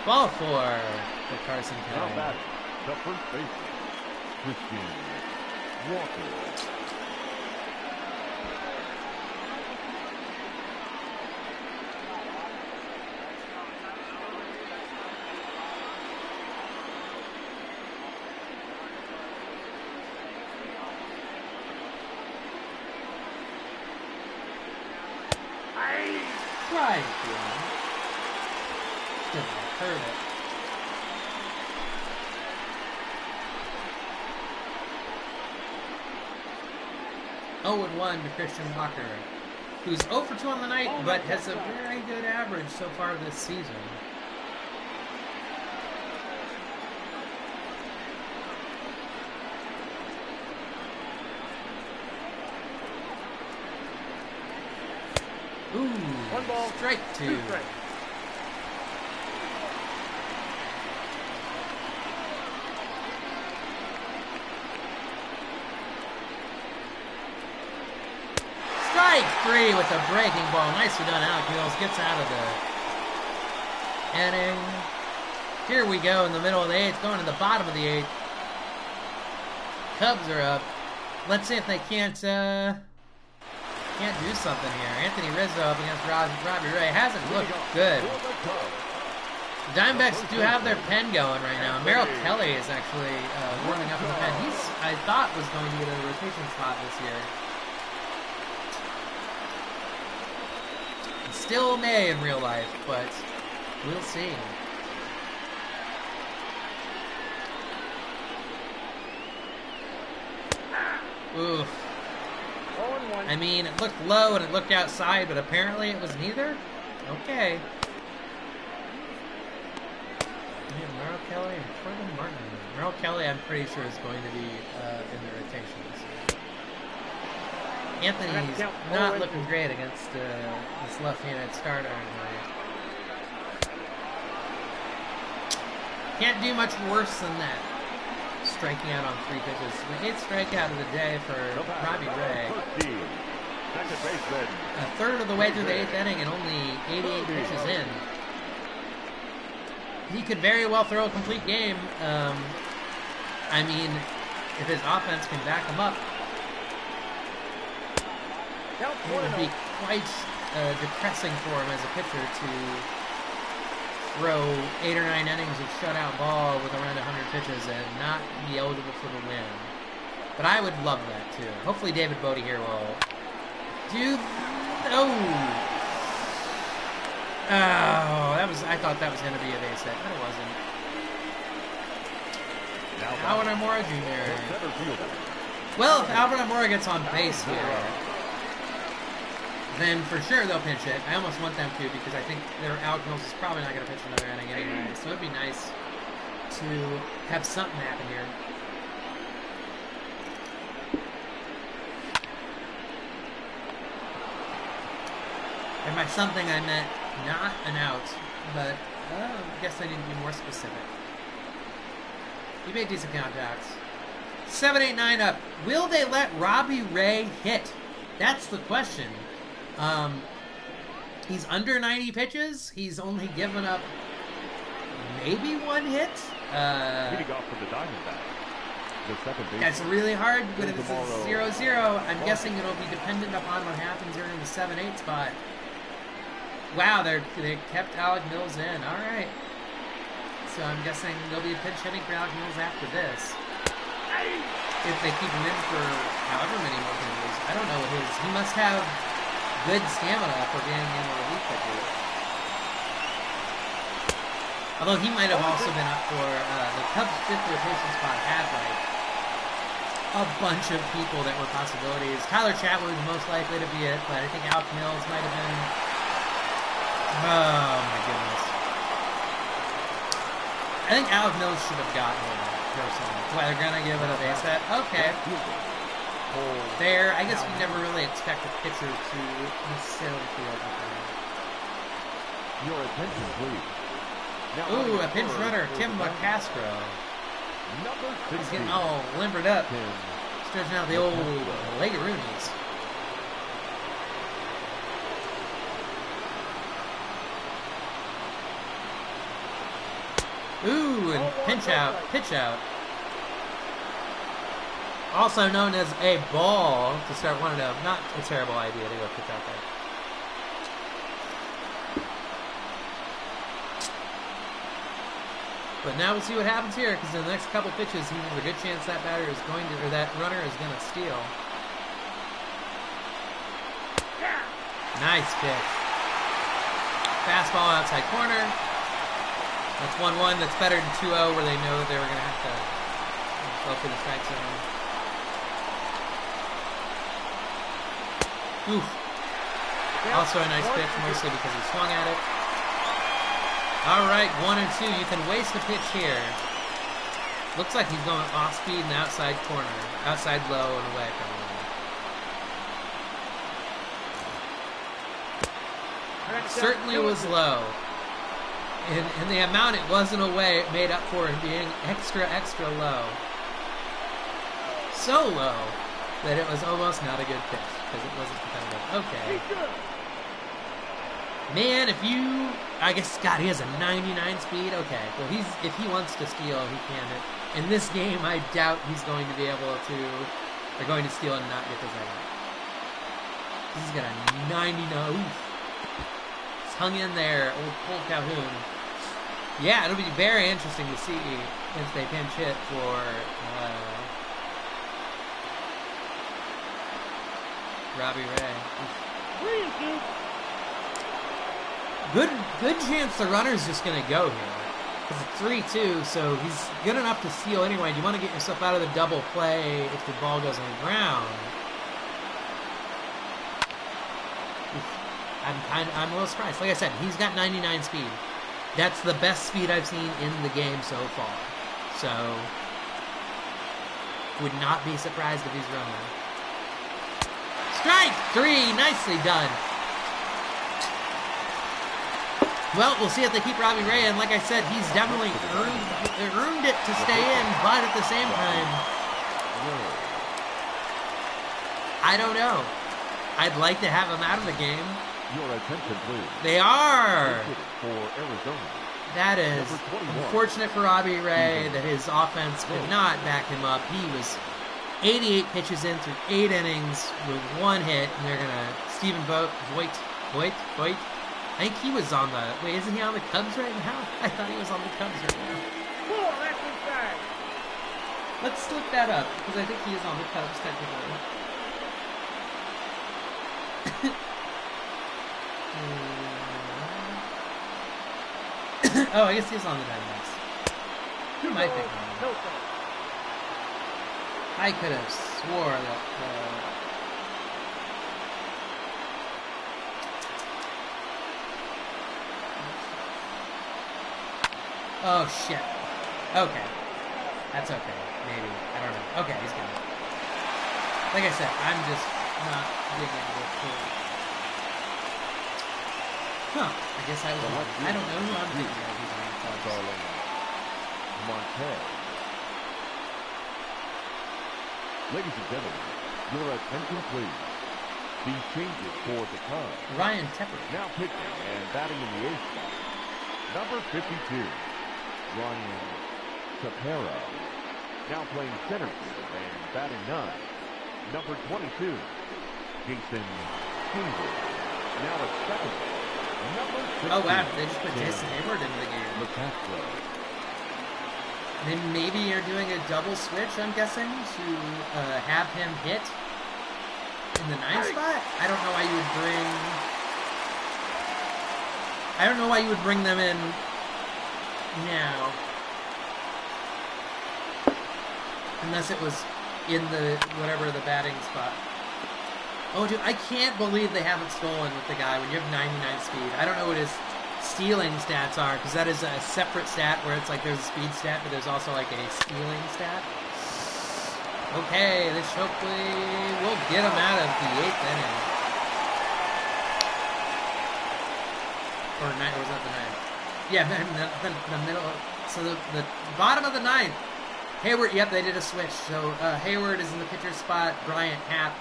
Ball 4 for Carson Now Kelly. batting, the first baseman, Christian Walker. Right. Didn't hurt it. Oh, and 1 to Christian Walker, who's 0 for 2 on the night, but has a very good average so far this season. Ooh, 1 ball, strike 2. 2 strikes. Strike 3 with a breaking ball. Nicely done. Alec Mills gets out of the inning. Here we go in the middle of the 8th, going to the bottom of the 8th. Cubs are up. Let's see if they can't do something here. Anthony Rizzo up against Robbie Ray. Hasn't looked good. The Diamondbacks do have their pen going right now. Merrill Kelly is actually warming up in the pen. I thought, was going to get a rotation spot this year. Still may in real life, but we'll see. Oof. 0-1. I mean, it looked low and it looked outside, but apparently it was neither? Okay. Yeah, Merrill Kelly and Corbin Martin. Merrill Kelly, I'm pretty sure, is going to be in the rotation this year. Anthony's not looking great against this left-handed starter. Can't do much worse than that. Striking out on 3 pitches. The 8th strikeout of the day for Robbie Ray. Second baseman. A third of the way through the 8th inning and only 88 pitches in. He could very well throw a complete game. I mean, if his offense can back him up, it would be quite depressing for him as a pitcher to throw 8 or 9 innings of shutout ball with around 100 pitches and not be eligible for the win. But I would love that too. Hopefully David Bodie here will do. I thought that was going to be a base hit, but it wasn't. Albert Amora Jr. Well, if Albert Amora gets on base here, then for sure they'll pinch hit. I almost want them to because I think their Alec Mills is probably not going to pitch another inning anyway. So it'd be nice to have something happen here. And by something I meant not an out, but I guess I need to be more specific. He made decent contacts. 7-8-9 up. Will they let Robbie Ray hit? That's the question. He's under 90 pitches. He's only given up maybe 1 hit. Leading off for the Diamondbacks. The second base. That's really hard, but it's 0-0. I'm guessing it'll be dependent upon what happens during the 7-8 spot. Wow, they kept Alec Mills in. All right. So I'm guessing there'll be a pinch hitting for Alec Mills after this. If they keep him in for however many more pitches. I don't know what his... He must have good stamina for being in the relief pitches. Although he might have also been up for... the Cubs' 5th rotation spot had, like, a bunch of people that were possibilities. Tyler Chatwood was most likely to be it, but I think Alec Mills might have been... Oh, my goodness. I think Alec Mills should have gotten it, personally. Why, they're going to give it a base hit? Okay. Fair. I guess we never really expect a pitcher to necessarily feel like that. Your attention, please. Now Ooh, a running pinch third runner, for Tim the Diamondbacks. McCastro. Number He's 60. getting all limbered up, Tim stretching out the old leg-a-roonies. Ooh, and pinch out, pitch out. Also known as a ball to start one of. Not a terrible idea to go pitch out there. But now we'll see what happens here, because in the next couple pitches, there's a good chance that batter is going to, or that runner is going to steal. Nice pitch. Fastball outside corner. That's 1-1. That's better than 2-0, where they know they were going to have to go for the strike zone. Oof. Also a nice pitch, mostly because he swung at it. All right, 1-2. You can waste a pitch here. Looks like he's going off speed and outside corner. Outside low and away from him. Certainly was low. And the amount it wasn't away, it made up for it being extra low. So low that it was almost not a good pitch because it wasn't competitive. Okay. Man, if you... I guess, Scott, he has a 99 speed. Okay, well, if he wants to steal, he can. In this game, I doubt he's going to be able to... They're going to steal and not get this out. He's got a 99... Oof. It's hung in there, old Calhoun. Yeah, it'll be very interesting to see if they pinch hit for Robbie Ray. Good chance the runner's just going to go here. Because it's 3-2, so he's good enough to steal anyway. You want to get yourself out of the double play if the ball goes on the ground. I'm a little surprised. Like I said, he's got 99 speed. That's the best speed I've seen in the game so far. So, would not be surprised if he's running. Strike 3, nicely done. Well, we'll see if they keep Robbie Ray, and like I said, he's definitely earned it to stay in, but at the same time, I don't know. I'd like to have him out of the game. Your attention, please. They are. For Arizona. That is unfortunate for Robbie Ray that his offense could not back him up. He was 88 pitches in through 8 innings with 1 hit, and they're gonna Stephen Vogt. I think he was on the. Wait, isn't he on the Cubs right now? I thought he was on the Cubs right now. Cool, that's inside. Let's look that up because I think he is on the Cubs technically. Oh, I guess he's on the Diamondbacks. Who am I thinking of? I could have swore that. Oh shit. Okay. That's okay. Maybe. I don't know. Okay, he's gone. Like I said, I'm just not digging it fully. Huh. I guess I was wrong. I don't know who I'm thinking of. He's on the Cubs. Montez. Ladies and gentlemen, your attention please. These changes for the Cubs. Ryan Tepper. Now pitching and batting in the 8th spot. Number 52, Ryan Tepper. Now playing center field and batting 9. Number 22, Jason Hayward. Now at second. Number 15, Oh wow, they just put Jason Hayward into the game. McCastro. They maybe are doing a double switch, I'm guessing, to have him hit in the 9th spot. I don't know why you would bring them in now. Unless it was in the, whatever, the batting spot. Oh, dude, I can't believe they haven't stolen with the guy when you have 99 speed. I don't know what his stealing stats are, because that is a separate stat where it's like there's a speed stat, but there's also like a stealing stat. Okay, this hopefully will get him out of the 8th inning. Or 9th, or was that the 9th? Yeah, the middle. So the bottom of the ninth. Hayward, yep, they did a switch. So Hayward is in the pitcher spot. Bryant, Happ.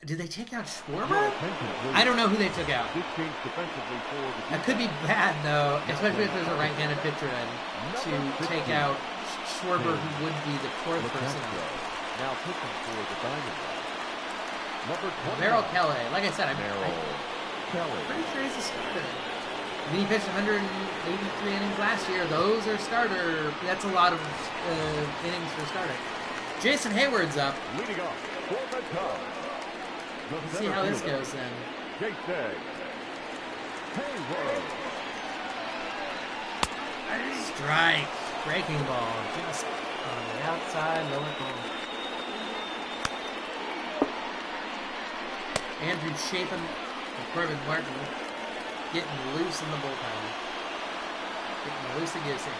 Did they take out Schwarber? I don't know who they took out. That could be bad, though, especially if there's a right-handed pitcher in, to take out Schwarber, who would be the fourth person out. Now pitching for the Diamondbacks. Number 20. Merrill Kelly. Like I said, I'm Kelly. pretty sure he's a starter. I mean, he pitched 183 innings last year. Those are starter. That's a lot of innings for a starter. Jason Hayward's up. Leading off for the Cubs. Let's see how this goes then. Jason Hayward. Strike. Breaking ball. Just on the outside, lower corner. Andrew Chapin and Corbin Martin getting loose in the bullpen. Getting loosey-goosey.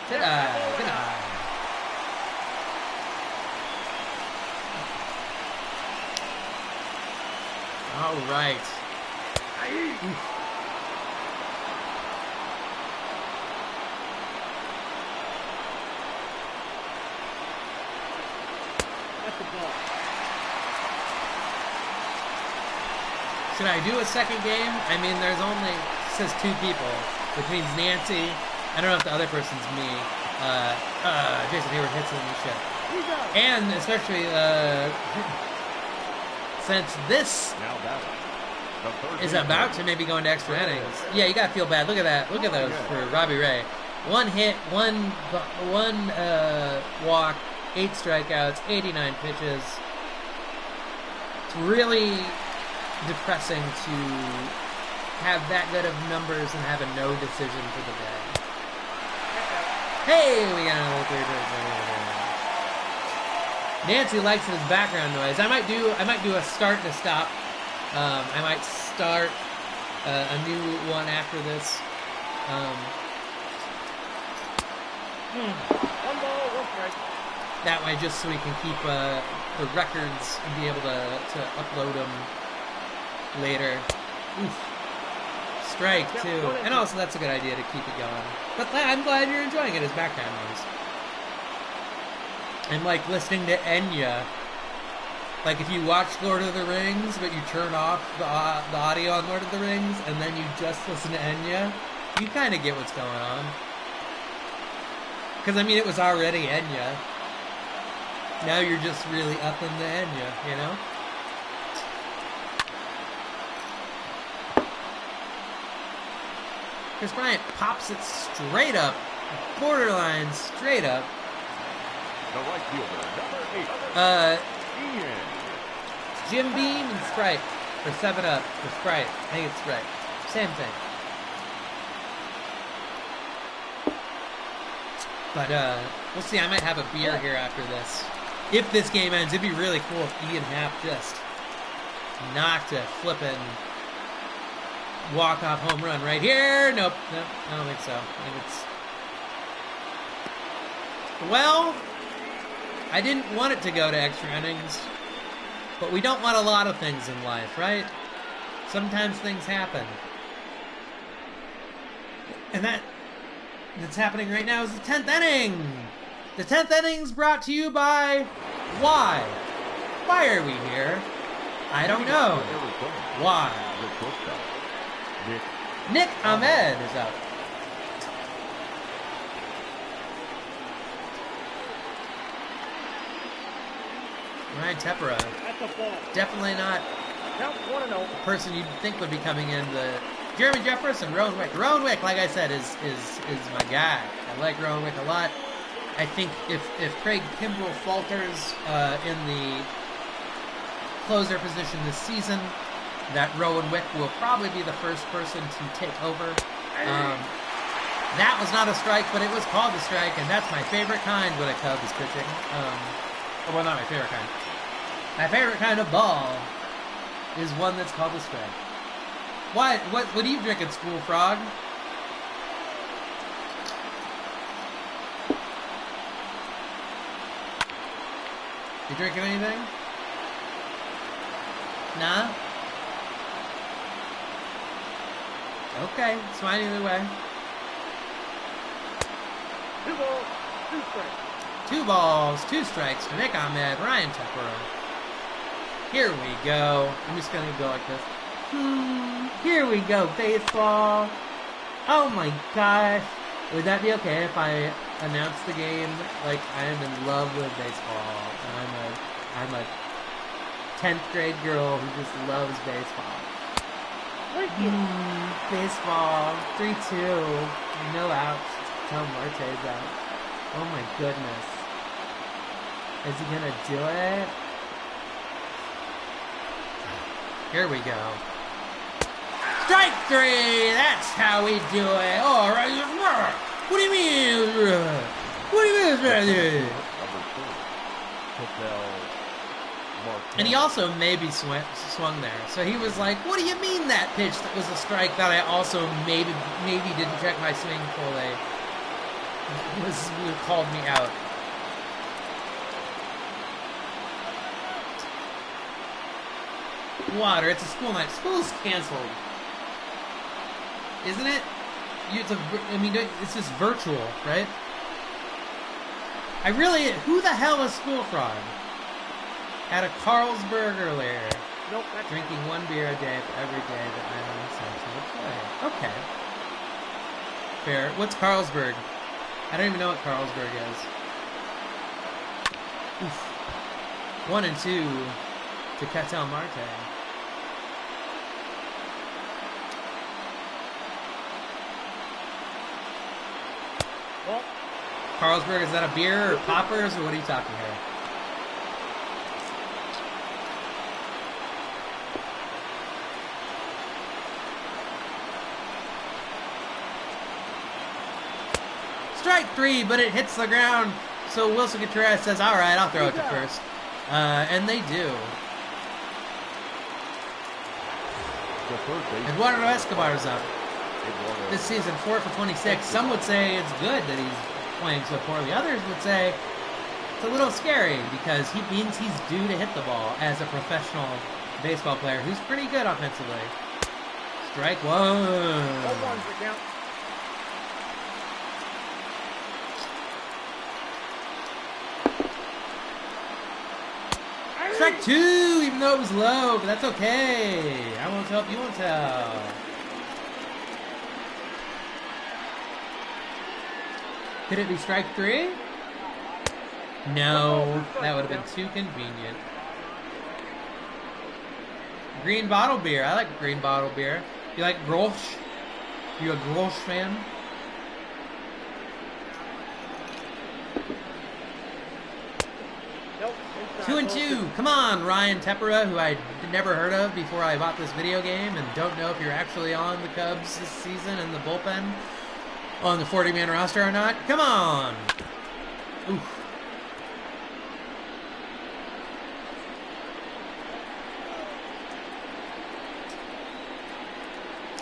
Good eye. Good eye. All right. That's the ball. Should I do a second game? I mean, there's only, it says 2 people, which means Nancy. I don't know if the other person's me. Jason Hayward hits in the shit. And especially, since this is about to maybe go into extra innings. Yeah, you gotta feel bad. Look at that. Look at those for Robbie Ray. 1 hit, one walk, 8 strikeouts, 89 pitches. It's really depressing to have that good of numbers and have a no decision for the day. Hey, we got another 3. Nancy likes his background noise. I might do a start to stop. I might start a new one after this. One ball, one strike. That way, just so we can keep the records and be able to upload them later. Oof. Strike, too. And also, that's a good idea to keep it going. But I'm glad you're enjoying it as background noise. And like listening to Enya. Like if you watch Lord of the Rings, but you turn off the audio on Lord of the Rings, and then you just listen to Enya, you kind of get what's going on. Because, I mean, it was already Enya. Now you're just really up in the Enya, you know? Chris Bryant pops it straight up. Borderline straight up. The right fielder, number 8. Ian. Jim Beam and Sprite. Or 7-Up or Sprite. I think it's Sprite. Same thing. But we'll see. I might have a beer here after this. If this game ends, it'd be really cool if Ian Happ just knocked a flippin' walk-off home run right here. Nope, I don't think so. I think it's... Well, I didn't want it to go to extra innings, but we don't want a lot of things in life, right? Sometimes things happen. And that's happening right now is the 10th inning. The 10th inning's brought to you by why? Why are we here? I don't know. Why? Nick Ahmed is up. Ryan Tepera. That's a ball. Definitely not Count 1-0. the person you'd think would be coming in. The Jeremy Jefferson, Rowan Wick. Rowan Wick, like I said, is my guy. I like Rowan Wick a lot. I think if Craig Kimbrell falters in the closer position this season, that Rowan Wick will probably be the first person to take over. That was not a strike, but it was called a strike, and that's my favorite kind when a Cub is pitching. Well, not my favorite kind. My favorite kind of ball is one that's called a strike. What do you drink at school, Frog? You drinking anything? Nah? Okay, it's fine either way. 2 balls, 2 strikes. 2 balls, 2 strikes to Nick Ahmed, Ryan Tepera. Here we go. I'm just gonna go like this. Here we go, baseball. Oh my gosh. Would that be okay if I announce the game like I am in love with baseball? And I'm a 10th grade girl who just loves baseball. Baseball. 3-2. No outs. Tell Marte's out. Oh my goodness. Is he gonna do it? Here we go. Strike 3! That's how we do it! All right. What do you mean? What do you mean? And he also maybe swung there. So he was like, what do you mean that pitch that was a strike that I also maybe didn't check my swing fully? He called me out. Water, it's a school night. School's canceled. Isn't it? It's just virtual, right? Who the hell is School Frog? Had a Carlsberg earlier. Nope. Drinking 1 beer a day for every day that I'm on essential play. Okay. Fair. What's Carlsberg? I don't even know what Carlsberg is. Oof. 1 and 2 to Ketel Marte. Well, Carlsberg, is that a beer or poppers or what are you talking here? Strike 3, but it hits the ground. So Wilson Contreras says, all right, I'll throw it to first. And they do. Eduardo Escobar's up. This season, 4 for 26. Some would say it's good that he's playing so poorly. Others would say it's a little scary because he means he's due to hit the ball as a professional baseball player who's pretty good offensively. Strike 1. Strike 2, even though it was low, but that's okay. I won't tell if you won't tell. Could it be strike 3? No, that would have been too convenient. Green bottle beer. I like green bottle beer. You like Grolsch? You a Grolsch fan? Nope. 2 and 2. Come on, Ryan Tepera, who I'd never heard of before I bought this video game and don't know if you're actually on the Cubs this season in the bullpen on the 40-man roster or not. Come on. Oof.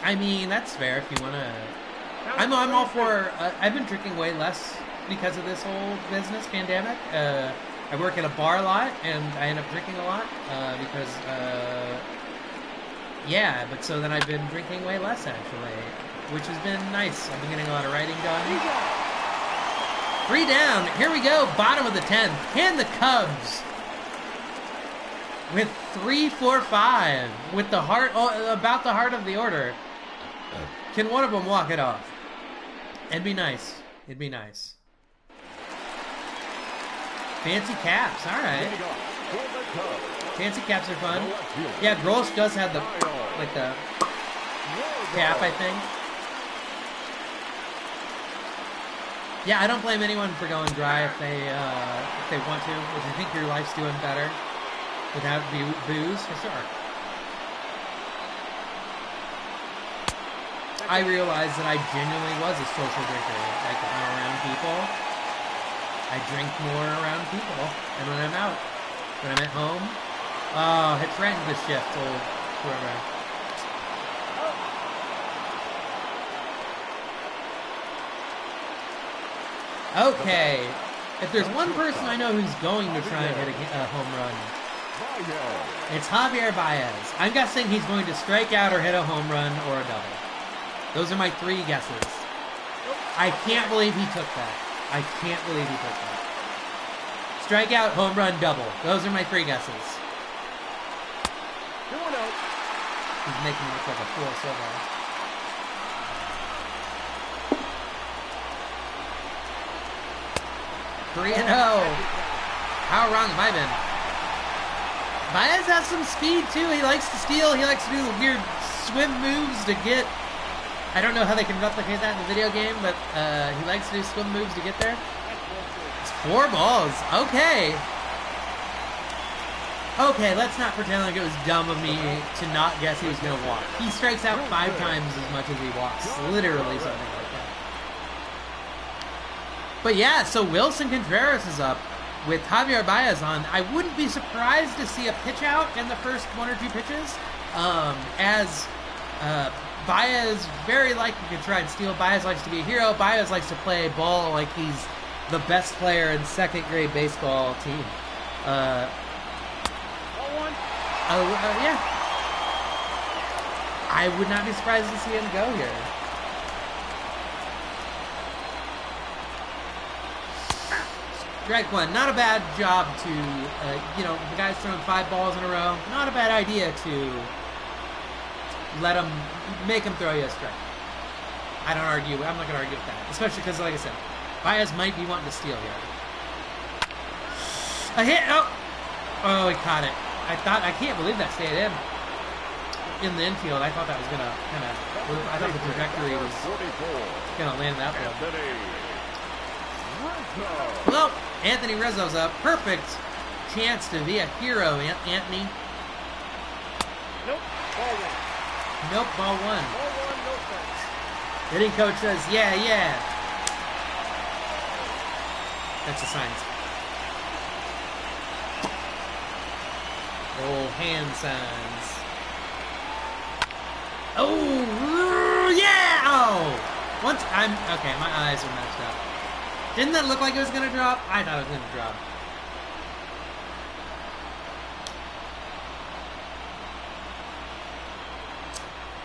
I mean, that's fair if you want to. I'm all for. I've been drinking way less because of this whole business pandemic. I work at a bar a lot, and I end up drinking a lot because, yeah. But so then I've been drinking way less actually, which has been nice. I've been getting a lot of writing done. 3 down. Here we go. Bottom of the 10th. Can the Cubs with 3-4-5 with the heart about the heart of the order? Can one of them walk it off? It'd be nice. It'd be nice. Fancy caps, all right. Fancy caps are fun. Yeah, Grolsch does have the cap, I think. Yeah, I don't blame anyone for going dry if they want to. If you think your life's doing better without booze, for sure. I realized that I genuinely was a social drinker. Like, when I'm around people, I drink more around people. And when I'm out, when I'm at home, hits right into the shift, old whoever. Okay. If there's one person I know who's going to try and hit a home run, it's Javier Baez. I'm guessing he's going to strike out or hit a home run or a double. Those are my 3 guesses. I can't believe he took that. I can't believe he took that. Strikeout, home run, double. Those are my 3 guesses. 2-0. He's making me look like a fool so far. Three and 0. How wrong have I been? Baez has some speed too. He likes to steal. He likes to do weird swim moves to get. I don't know how they can replicate that in the video game, but he likes to do swim moves to get there. It's 4 balls. Okay. Okay, let's not pretend like it was dumb of me to not guess he was going to walk. He strikes out 5 times as much as he walks. Literally something like that. But yeah, so Wilson Contreras is up with Javier Baez on. I wouldn't be surprised to see a pitch out in the first 1 or 2 pitches. As Baez very likely could try and steal. Baez likes to be a hero. Baez likes to play ball like he's the best player in second-grade baseball team. Yeah. I would not be surprised to see him go here. Strike 1. Not a bad job to, the guy's throwing 5 balls in a row. Not a bad idea to make him throw you a strike. I don't argue. I'm not going to argue with that. Especially because, like I said, Baez might be wanting to steal here. A hit. Oh, he caught it. I can't believe that stayed in the infield. I thought that was going to I thought the trajectory was going to land that way. Well, Anthony Rizzo's up. Perfect chance to be a hero, Anthony. Nope, ball 1. Nope, ball 1. Ball 1, no thanks. Hitting coach says, yeah. That's the signs. Old hand signs. Oh, yeah! Oh! Okay, my eyes are messed up. Didn't that look like it was going to drop? I thought it was going to drop.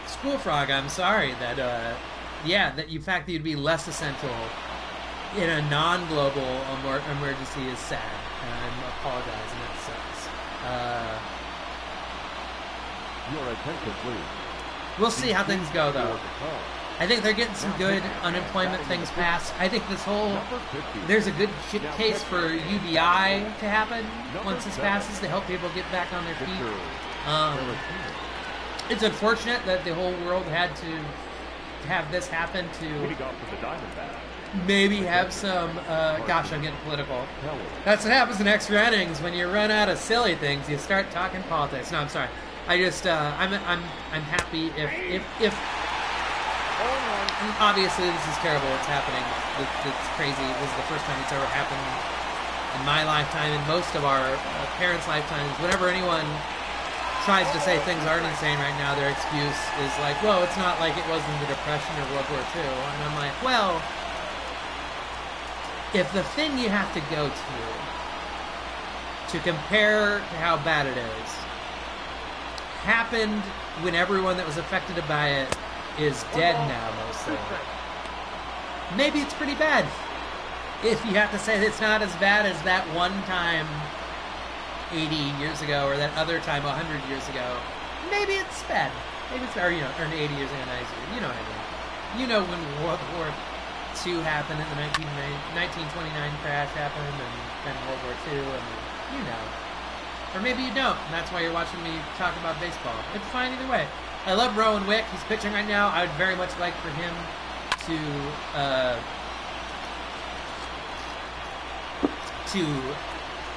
School Frog, I'm sorry that, that the fact that you'd be less essential in a non-global emergency is sad. And I'm apologizing, that sucks. Your attention, please. We'll see how things go, though. I think they're getting some good unemployment things passed. I think there's a good case for UBI to happen once this passes to help people get back on their feet. It's unfortunate that the whole world had to have this happen to maybe have some, gosh, I'm getting political. That's what happens in extra innings. When you run out of silly things, you start talking politics. No, I'm sorry. I just, I'm happy if obviously this is terrible. It's happening. It's crazy. This is the first time it's ever happened in my lifetime, and most of our parents' lifetimes. Whenever anyone tries to say things aren't insane right now, their excuse is like, well, it's not like it was in the Depression or World War II. And I'm like, well, if the thing you have to go to compare to how bad it is happened when everyone that was affected by it is dead now, mostly, maybe it's pretty bad. If you have to say it's not as bad as that one time 80 years ago, or that other time 100 years ago, maybe it's bad. Maybe it's, or 80 years ago, 90 years, you know what I mean. You know when World War II happened, and the 1929 crash happened, and then World War II, and you know. Or maybe you don't, and that's why you're watching me talk about baseball. It's fine either way. I love Rowan Wick. He's pitching right now. I would very much like for him to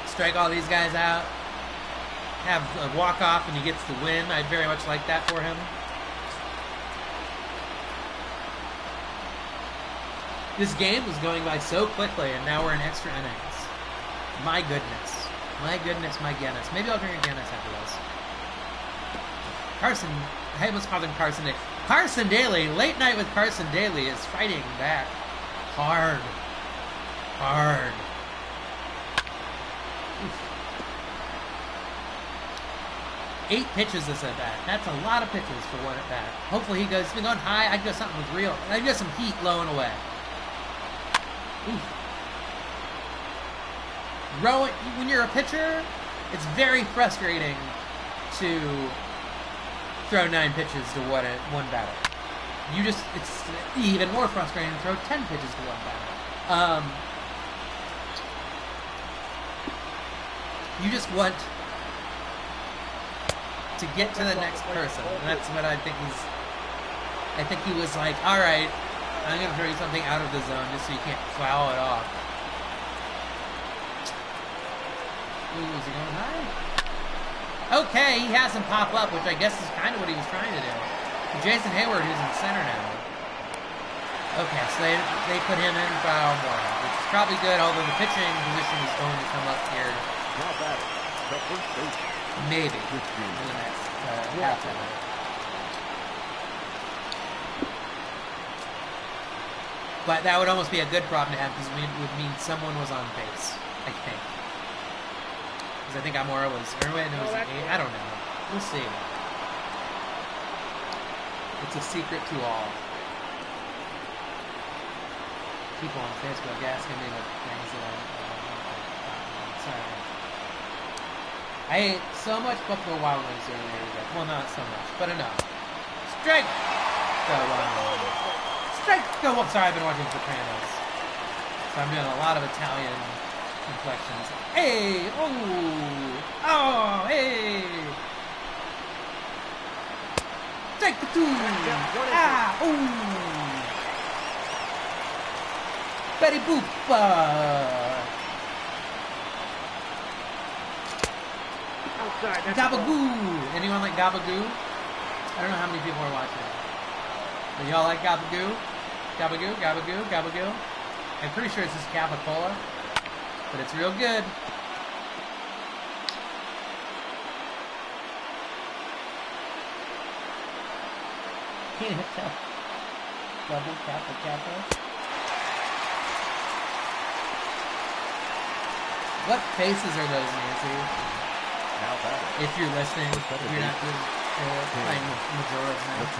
strike all these guys out, have a walk-off, and he gets the win. I'd very much like that for him. This game was going by so quickly, and now we're in extra innings. My goodness. My goodness, my Guinness. Maybe I'll drink a Guinness after this. Carson, I almost called him Carson Daly. Carson Daly, Late Night with Carson Daly is fighting back hard. Hard. Oof. 8 pitches this at bat. That's a lot of pitches for one at bat. Hopefully he goes. He's been going high. I go something with real. I get some heat low and away. Oof. When you're a pitcher, it's very frustrating to throw 9 pitches to one batter. It's even more frustrating to throw 10 pitches to one batter. You just want to get to the next person, and that's what I think he was like, all right, I'm going to throw you something out of the zone just so you can't foul it off. Ooh, is he going high? Okay, he has him pop up, which I guess is kind of what he was trying to do. Jason Hayward, who's in center now. Okay, so they put him in for Almora, which is probably good, although the pitching position is going to come up here. Now back, the first base. Maybe in the next half inning. But that would almost be a good problem to have because it would mean someone was on base, I think. Because I think Almora was, or wait, no, it was an 8. I don't know. We'll see. It's a secret to all. People on Facebook asking me the things that sorry. I ate so much Buffalo Wild Wings earlier today. Well, not so much, but enough. Strike! Go on. Strike! Go on. Sorry, I've been watching Sopranos. So I'm doing a lot of Italian inflections. Hey! Oh! Oh! Hey! Strike the 2! Ah! Ooh! Betty Boop! Gabagoo! Anyone like Gabagoo? I don't know how many people are watching. Do y'all like Gabagoo? Gabagoo, Gabagoo, Gabagoo? I'm pretty sure it's just Capicola, but it's real good. Can't hit that. Double Kappa. What faces are those, Nancy? Now back. If you're listening, you're not playing Majora's Mask.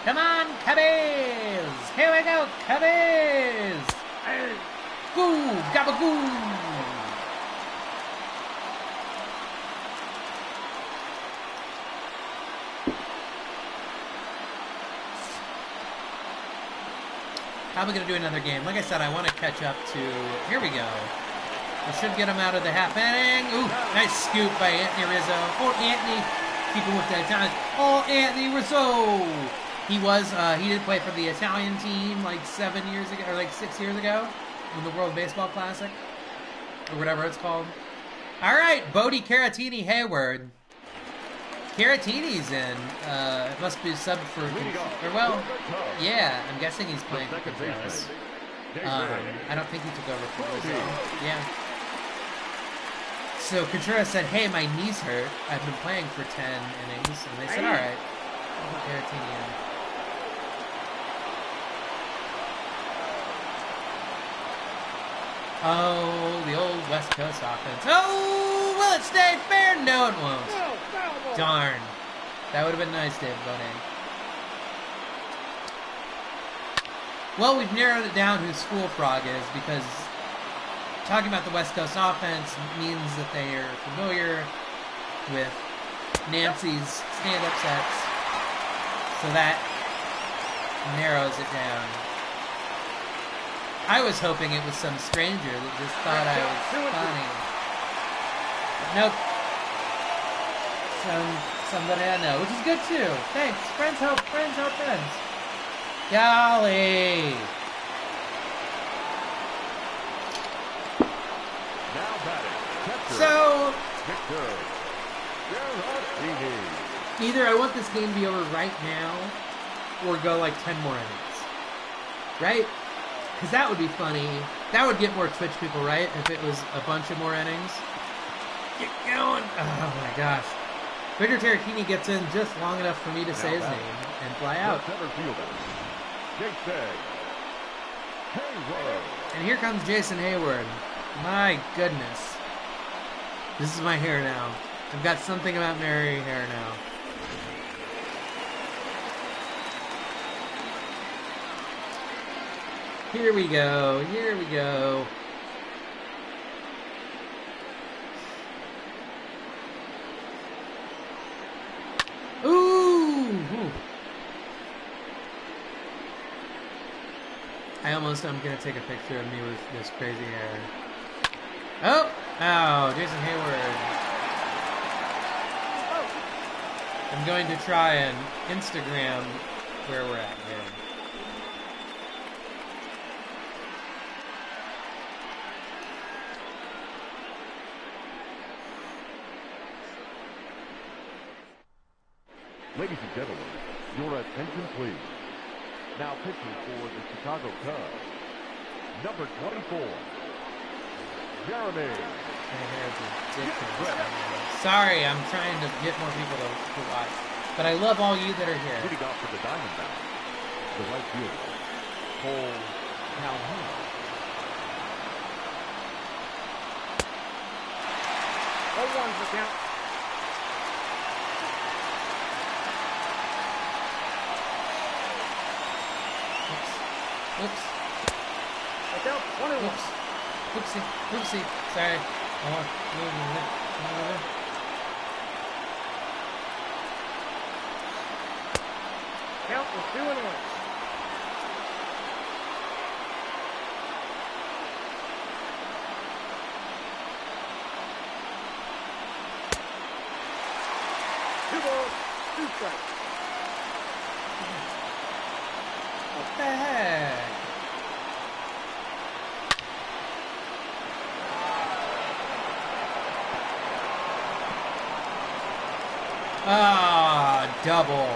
Come on, Cubbies! Here we go, Cubbies! Goo! Gabagoo! Probably going to do another game. Like I said, I want to catch up to... Here we go. We should get him out of the half inning. Ooh, nice scoop by Anthony Rizzo. Oh, Anthony. Keeping with the Italians. Oh, Anthony Rizzo. He did play for the Italian team like 7 years ago, or like 6 years ago in the World Baseball Classic, or whatever it's called. All right, Bodie Caratini Hayward. Caratini's in. It must be a sub for... well, yeah, I'm guessing he's playing for Contreras. I don't think he took over for Rizzo. Yeah. So Contreras said, hey, my knees hurt. I've been playing for 10 innings. And they said, all right. I'll put Caratini in. Oh, the old West Coast offense. Oh, will it stay fair? No, it won't. Darn. That would have been nice, Dave Bonet. Well, we've narrowed it down who School Frog is because talking about the West Coast offense means that they are familiar with Nancy's stand-up sets. So that narrows it down. I was hoping it was some stranger that just thought I was funny. But nope. Somebody I know, which is good too. Thanks. Friends help friends. Golly. Now batting. Catcher. So Victor. either I want this game to be over right now or go like 10 more innings. Right? Because that would be funny. That would get more Twitch people, right? If it was a bunch of more innings. Get going. Oh my gosh. Victor Tarantini gets in just long enough for me to say his name and fly out. Center fielder. Jake Begg. Hayward. And here comes Jason Hayward. My goodness. This is my hair now. I've got something about Mary hair now. Here we go. Here we go. Ooh! I'm gonna take a picture of me with this crazy hair. Oh! Oh, Jason Hayward. I'm going to try and Instagram where we're at here. Ladies and gentlemen, your attention please. Now pitching for the Chicago Cubs, number 24, Jeremy. My hair's ridiculous. Sorry, I'm trying to get more people to watch. But I love all you that are here. Leading off for the Diamondbacks, the right fielder, Cole Calhoun. Oh, one's the count. Oops. Look out, 1-1. Oops. Oopsie. Oopsie. Sorry. Count was 2-1. Two balls, 2 strikes. What the heck? Ah, double.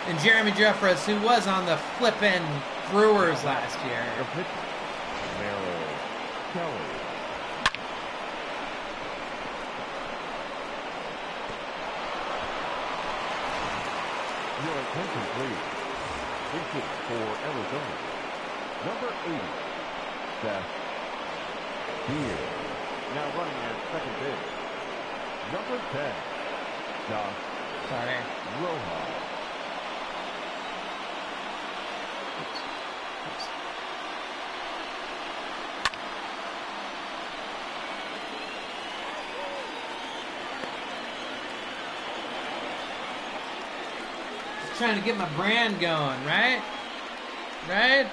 And Jeremy Jeffress, who was on the flippin' Brewers last year. The pitcher, Merrill Kelly. Your attention please. Pitching for Arizona, number 80, Seth Beer. Now running at second base, number 10, Josh Sorry. Rojas. Trying to get my brand going, right? Right?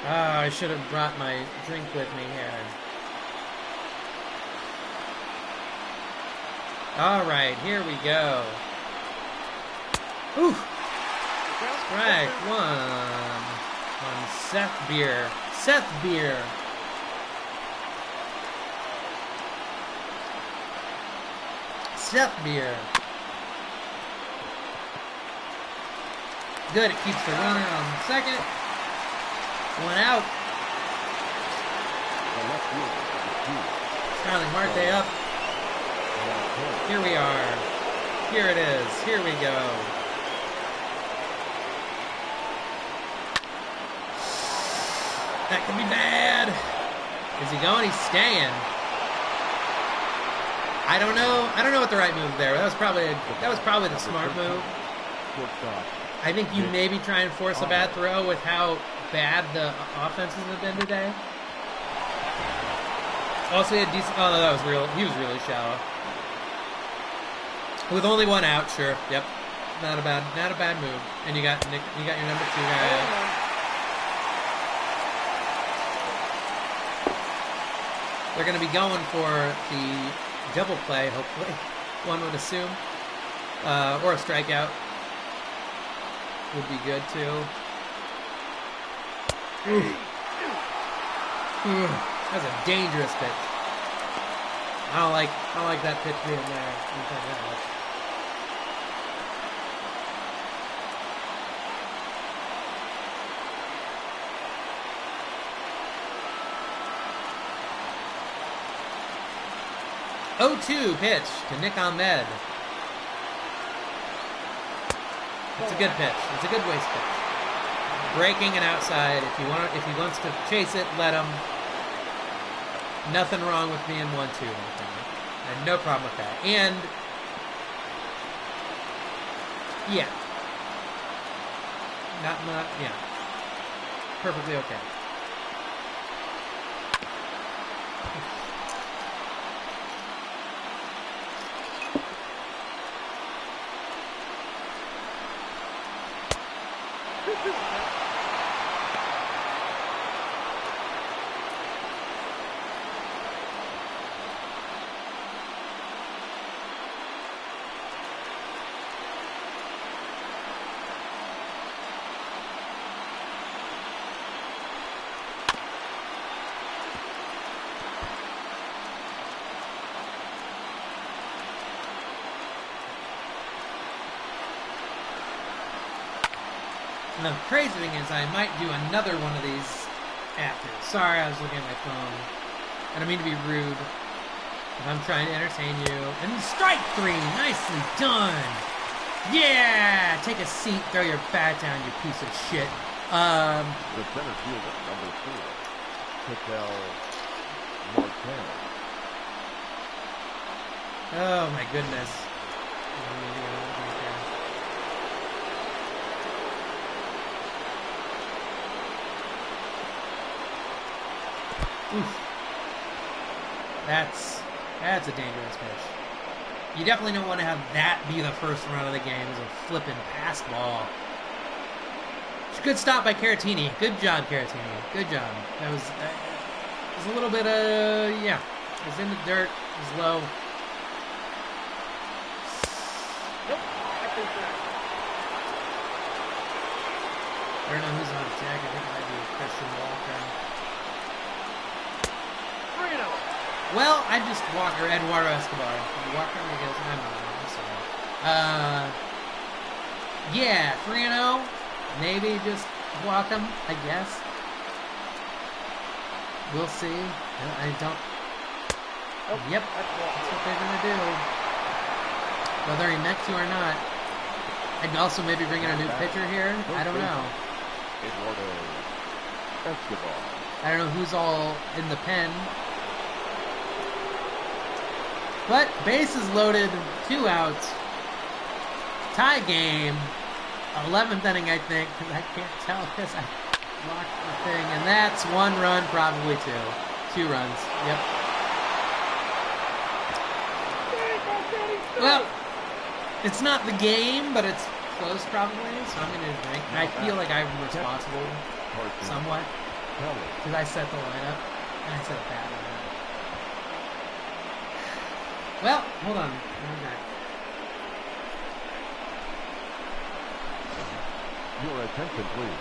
Oh, I should have brought my drink with me here. All right, here we go. Ooh. Strike one. On Seth Beer. Seth Beer. Seth Beer. Good, it keeps the runner on second. One out. Starling Marte up. Here we are. Here it is. Here we go. That could be bad. Is he going? He's staying. I don't know. I don't know what the right move there. That was probably the smart move. I think you maybe try and force a bad throw with how bad the offenses have been today. Also, he had decent. Oh, no, that was real. He was really shallow. With only one out, sure. Yep. Not a bad move. And you got Nick. You got your number 2 guy out. They're going to be going for the double play, hopefully. One would assume, or a strikeout. Would be good too. That's a dangerous pitch. I don't like that pitch being there. Oh-2 pitch to Nick Ahmed. It's a good pitch. It's a good waste pitch. breaking and outside. If he wants to chase it, let him. Nothing wrong with being 1-2 right there. I had no problem with that. And yeah. Yeah. Perfectly okay. And the crazy thing is, I might do another one of these after. Sorry, I was looking at my phone. I don't mean to be rude, but I'm trying to entertain you. And strike 3! Nicely done! Yeah! Take a seat, throw your bat down, you piece of shit. The center fielder, number 4, Patel Martel. Oh my goodness. Oof. That's a dangerous pitch. You definitely don't want to have that be the first run of the game as a flipping pass ball. Good stop by Caratini. Good job, Caratini. Good job. That was a little bit yeah. It was in the dirt. It was low. Nope. I don't know who's on deck. I think it might be Christian Walker. 3-0. Well, I just Walker, Eduardo Escobar. Walker, I guess. I don't know. I'm sorry. Yeah, 3-0. Maybe just walk him, I guess. We'll see. I don't. Oh, Yep, that's what they're gonna do. Whether he meant to or not. I'd also maybe bring in a new pitcher here. I don't know. Eduardo Escobar. I don't know who's all in the pen. But bases loaded, 2 outs. Tie game. 11th inning, I think, because I can't tell because I locked the thing. And that's 1 run, probably 2. 2 runs. Yep. Well, it's not the game, but it's close probably, so I'm going to drink. I feel like I'm responsible somewhat because I set the lineup, and I set a bad lineup. Well, hold on. Your attention, please.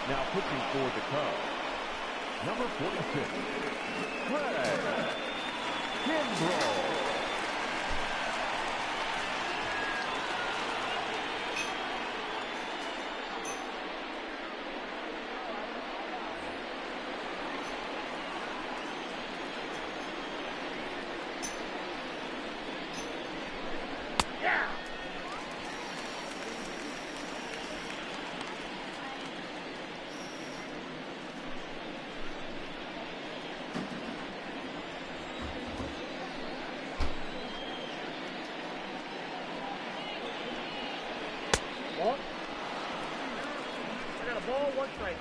Now pitching for the Cubs, number 46, Craig Kimbrell. I got a ball, 1 strike.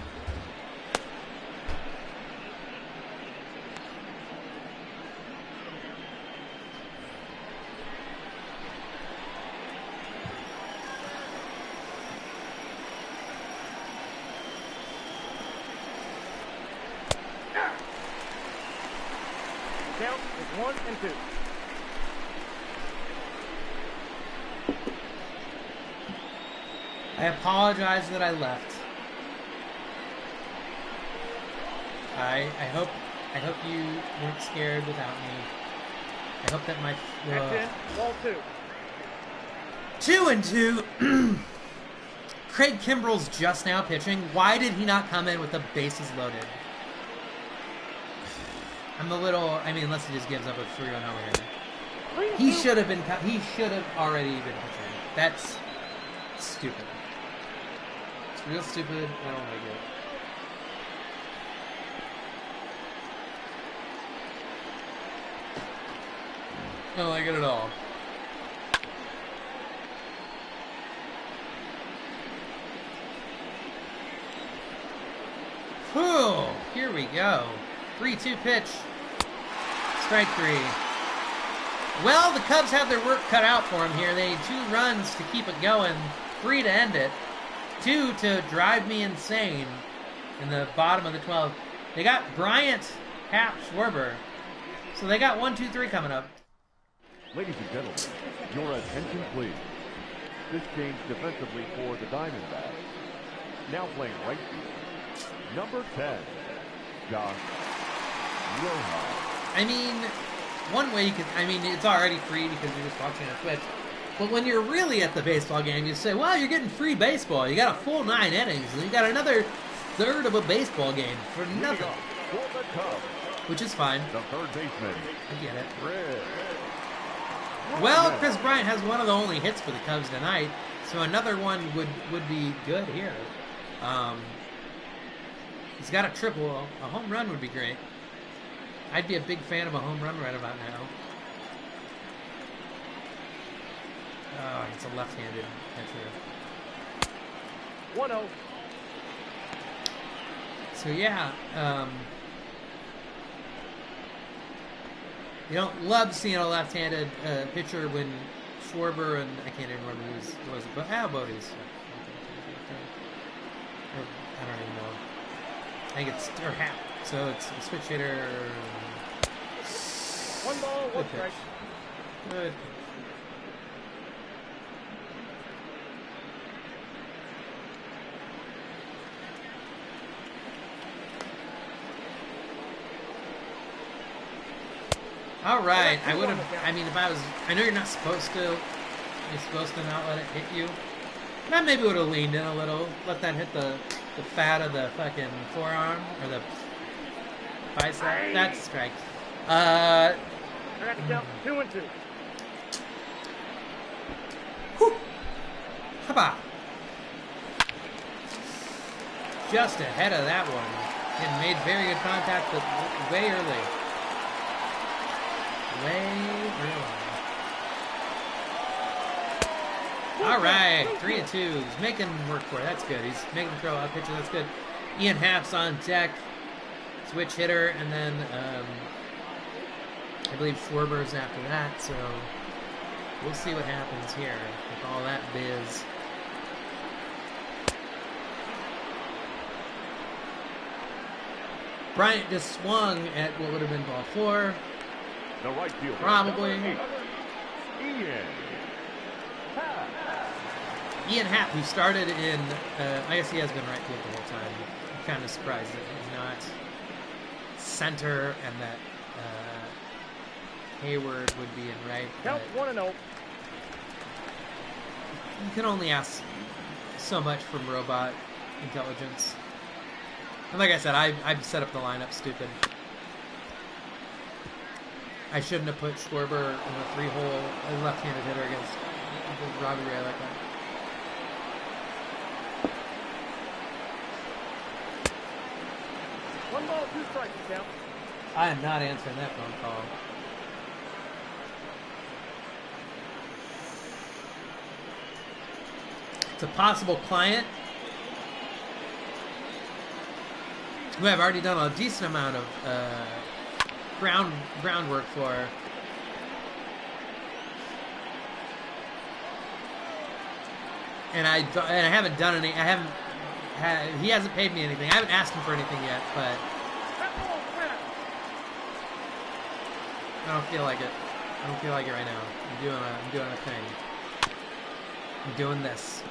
Count is 1 and 2. I apologize that I left. I hope you weren't scared without me. I hope that my That's in. Ball 2. 2 and 2. Craig Kimbrell's just now pitching. Why did he not come in with the bases loaded? I'm a little. I mean, unless he just gives up a 3-run homer here. He should have been. He should have already been pitching. That's stupid. It's real stupid. I don't like it. I don't like it at all. Whew, here we go. 3-2 pitch. Strike 3. Well, the Cubs have their work cut out for them here. They need 2 runs to keep it going, 3 to end it, 2 to drive me insane in the bottom of the 12th. They got Bryant, Happ, Schwarber. So they got 1, 2, 3 coming up. Ladies and gentlemen, your attention please. This change defensively for the Diamondbacks. Now playing right field, number 10, Josh Rojas. I mean, one way you could, I mean, it's already free because you're just watching on Twitch. But when you're really at the baseball game, you say, well, you're getting free baseball. You got a full 9 innings, and you got another third of a baseball game for nothing. For the Cubs, which is fine. the third baseman, I get it. Red. Well, Chris Bryant has one of the only hits for the Cubs tonight, so another one would be good here. He's got a triple. A home run would be great. I'd be a big fan of a home run right about now. Oh, it's a left-handed pitcher. 1-0. So yeah, you don't love seeing a left-handed pitcher when Schwarber and I can't even remember who was it, but Bodie's. I don't even know. I think it's or Happ. So it's a switch hitter. 1 ball, 1 strike. Good. All right, I would have. I mean, if I was, I know you're not supposed to. You're supposed to not let it hit you. And I maybe would have leaned in a little, let that hit the fat of the fucking forearm or the bicep. That's a strike. I got to count 2 and 2. Whew. How about? Just ahead of that one. It made very good contact, but way early. All right, 3 and 2. He's making work for it. That's good. He's making throw out pitcher. That's good. Ian Happ's on deck. Switch hitter, and then I believe Schwarber's after that. So we'll see what happens here with all that biz. Bryant just swung at what would have been ball 4. The right fielder, Probably. Ian Happ, who started in, I guess he has been right field the whole time. I'm kind of surprised that he's not center and that Hayward would be in right. Count 1-0. You can only ask so much from robot intelligence. And like I said, I've set up the lineup stupid. I shouldn't have put Schwarber in a 3-hole left-handed hitter against Robbie Ray like that. One ball, 2 strikes, count. I am not answering that phone call. It's a possible client who I've already done a decent amount of groundwork for. And I haven't done any. He hasn't paid me anything. I haven't asked him for anything yet, but I don't feel like it. I don't feel like it right now. I'm doing a thing. I'm doing this.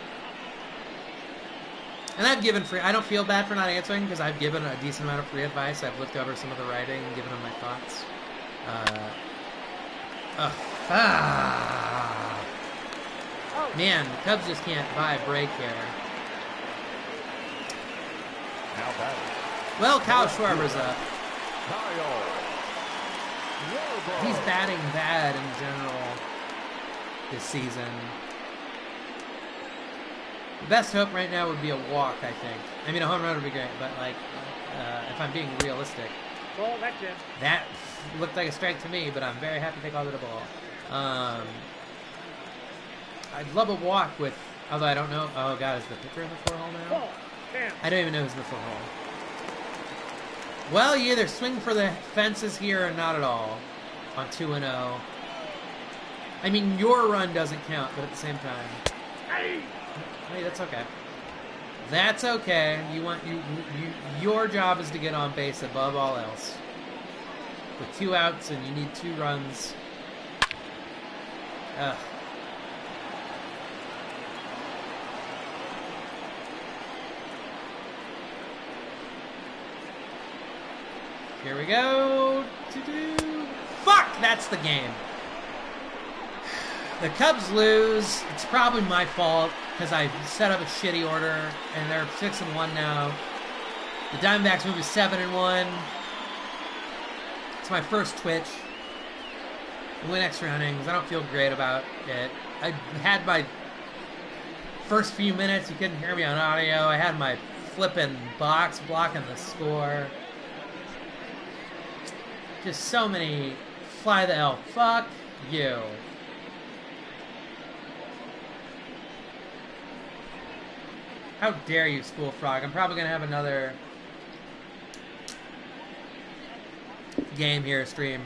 And I've given free. I don't feel bad for not answering because I've given a decent amount of free advice. I've looked over some of the writing and given them my thoughts. Man, the Cubs just can't buy a break here. Now batting. Well, Kyle Schwarber's up. Kyle Schwarber. He's batting bad in general this season. The best hope right now would be a walk, I think. I mean, a home run would be great, but, like, if I'm being realistic. Ball, that's it. That looked like a strike to me, but I'm very happy they called it a ball. I'd love a walk with, although I don't know. Oh, God, is the pitcher in the 4-hole now? Ball, damn. I don't even know who's in the 4-hole. Well, you either swing for the fences here or not at all on 2-0. I mean, your run doesn't count, but at the same time. Hey! Hey, that's okay. That's okay. Your job is to get on base above all else. With 2 outs and you need 2 runs. Ugh. Here we go. Fuck! That's the game. The Cubs lose. It's probably my fault because I set up a shitty order, and they're 6-1 now. The Diamondbacks move to 7-1. It's my first twitch. I win extra innings. I don't feel great about it. I had my first few minutes. You couldn't hear me on audio. I had my flipping box blocking the score. Just so many fly the hell. Fuck you. How dare you, School Frog? I'm probably going to have another game here, stream.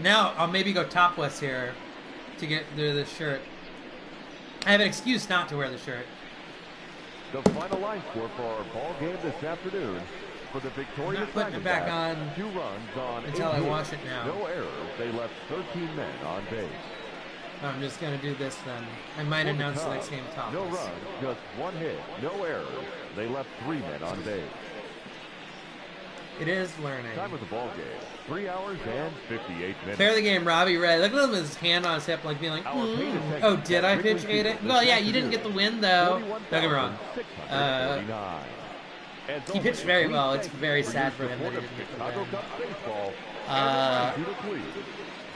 Now, I'll maybe go topless here to get through this shirt. I have an excuse not to wear the shirt. The final line score for our ball game this afternoon. For the victorious I'm not putting it back on 2 runs on until I wash it now. No errors. They left 13 men on base. I'm just going to do this then. I might announce the next game topless. No runs, just 1 hit, no errors. They left 3 men on base. It is learning. Time of the ball game, 3 hours and 58 minutes. Fair the game, Robbie Ray. Look at him with his hand on his hip, like being like, oh, did I pitch 8? Well, yeah, you didn't get the win, though. Don't get me wrong. He pitched very well. It's very sad for him that he didn't get the win.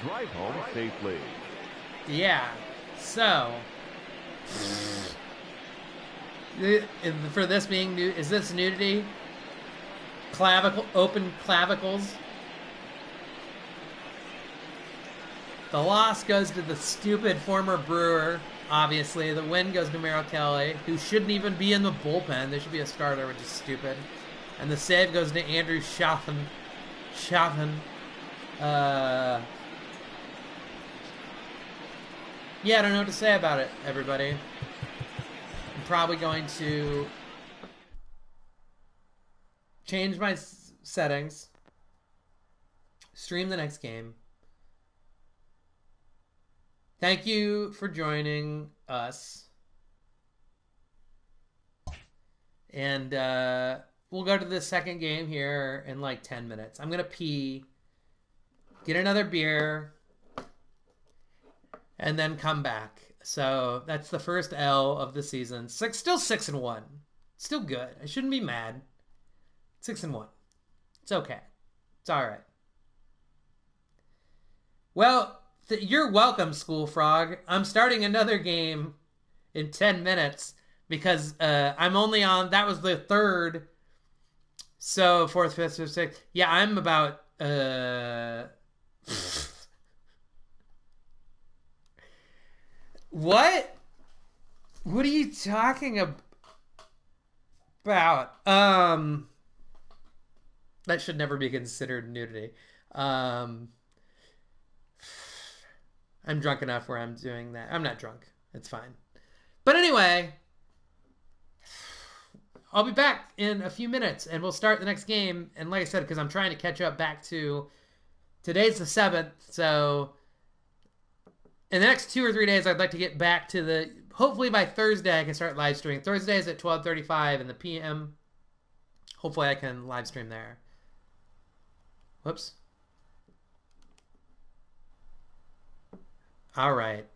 Drive home safely. Yeah. So, for this being new, is this nudity? Open clavicles. The loss goes to the stupid former Brewer. Obviously, the win goes to Merrill Kelly, who shouldn't even be in the bullpen. They should be a starter, which is stupid. And the save goes to Andrew Chaffin. Yeah, I don't know what to say about it, everybody. I'm probably going to change my settings, stream the next game. Thank you for joining us. And we'll go to the second game here in like 10 minutes. I'm going to pee, get another beer, and then come back. So that's the first L of the season. Still 6-1. Still good. I shouldn't be mad. 6-1. It's okay. It's all right. Well, you're welcome, School Frog. I'm starting another game in 10 minutes because I'm only on, that was the third. So 4th, 5th, 6th, 6th. Yeah, I'm about, what? What are you talking about? That should never be considered nudity. I'm drunk enough where I'm doing that. I'm not drunk. It's fine. But anyway, I'll be back in a few minutes and we'll start the next game. And like I said, because I'm trying to catch up back to, today's the 7th. So in the next 2 or 3 days, I'd like to get back to the, hopefully by Thursday I can start live streaming. Thursdays at 12:35 in the PM. Hopefully I can live stream there. Whoops. All right.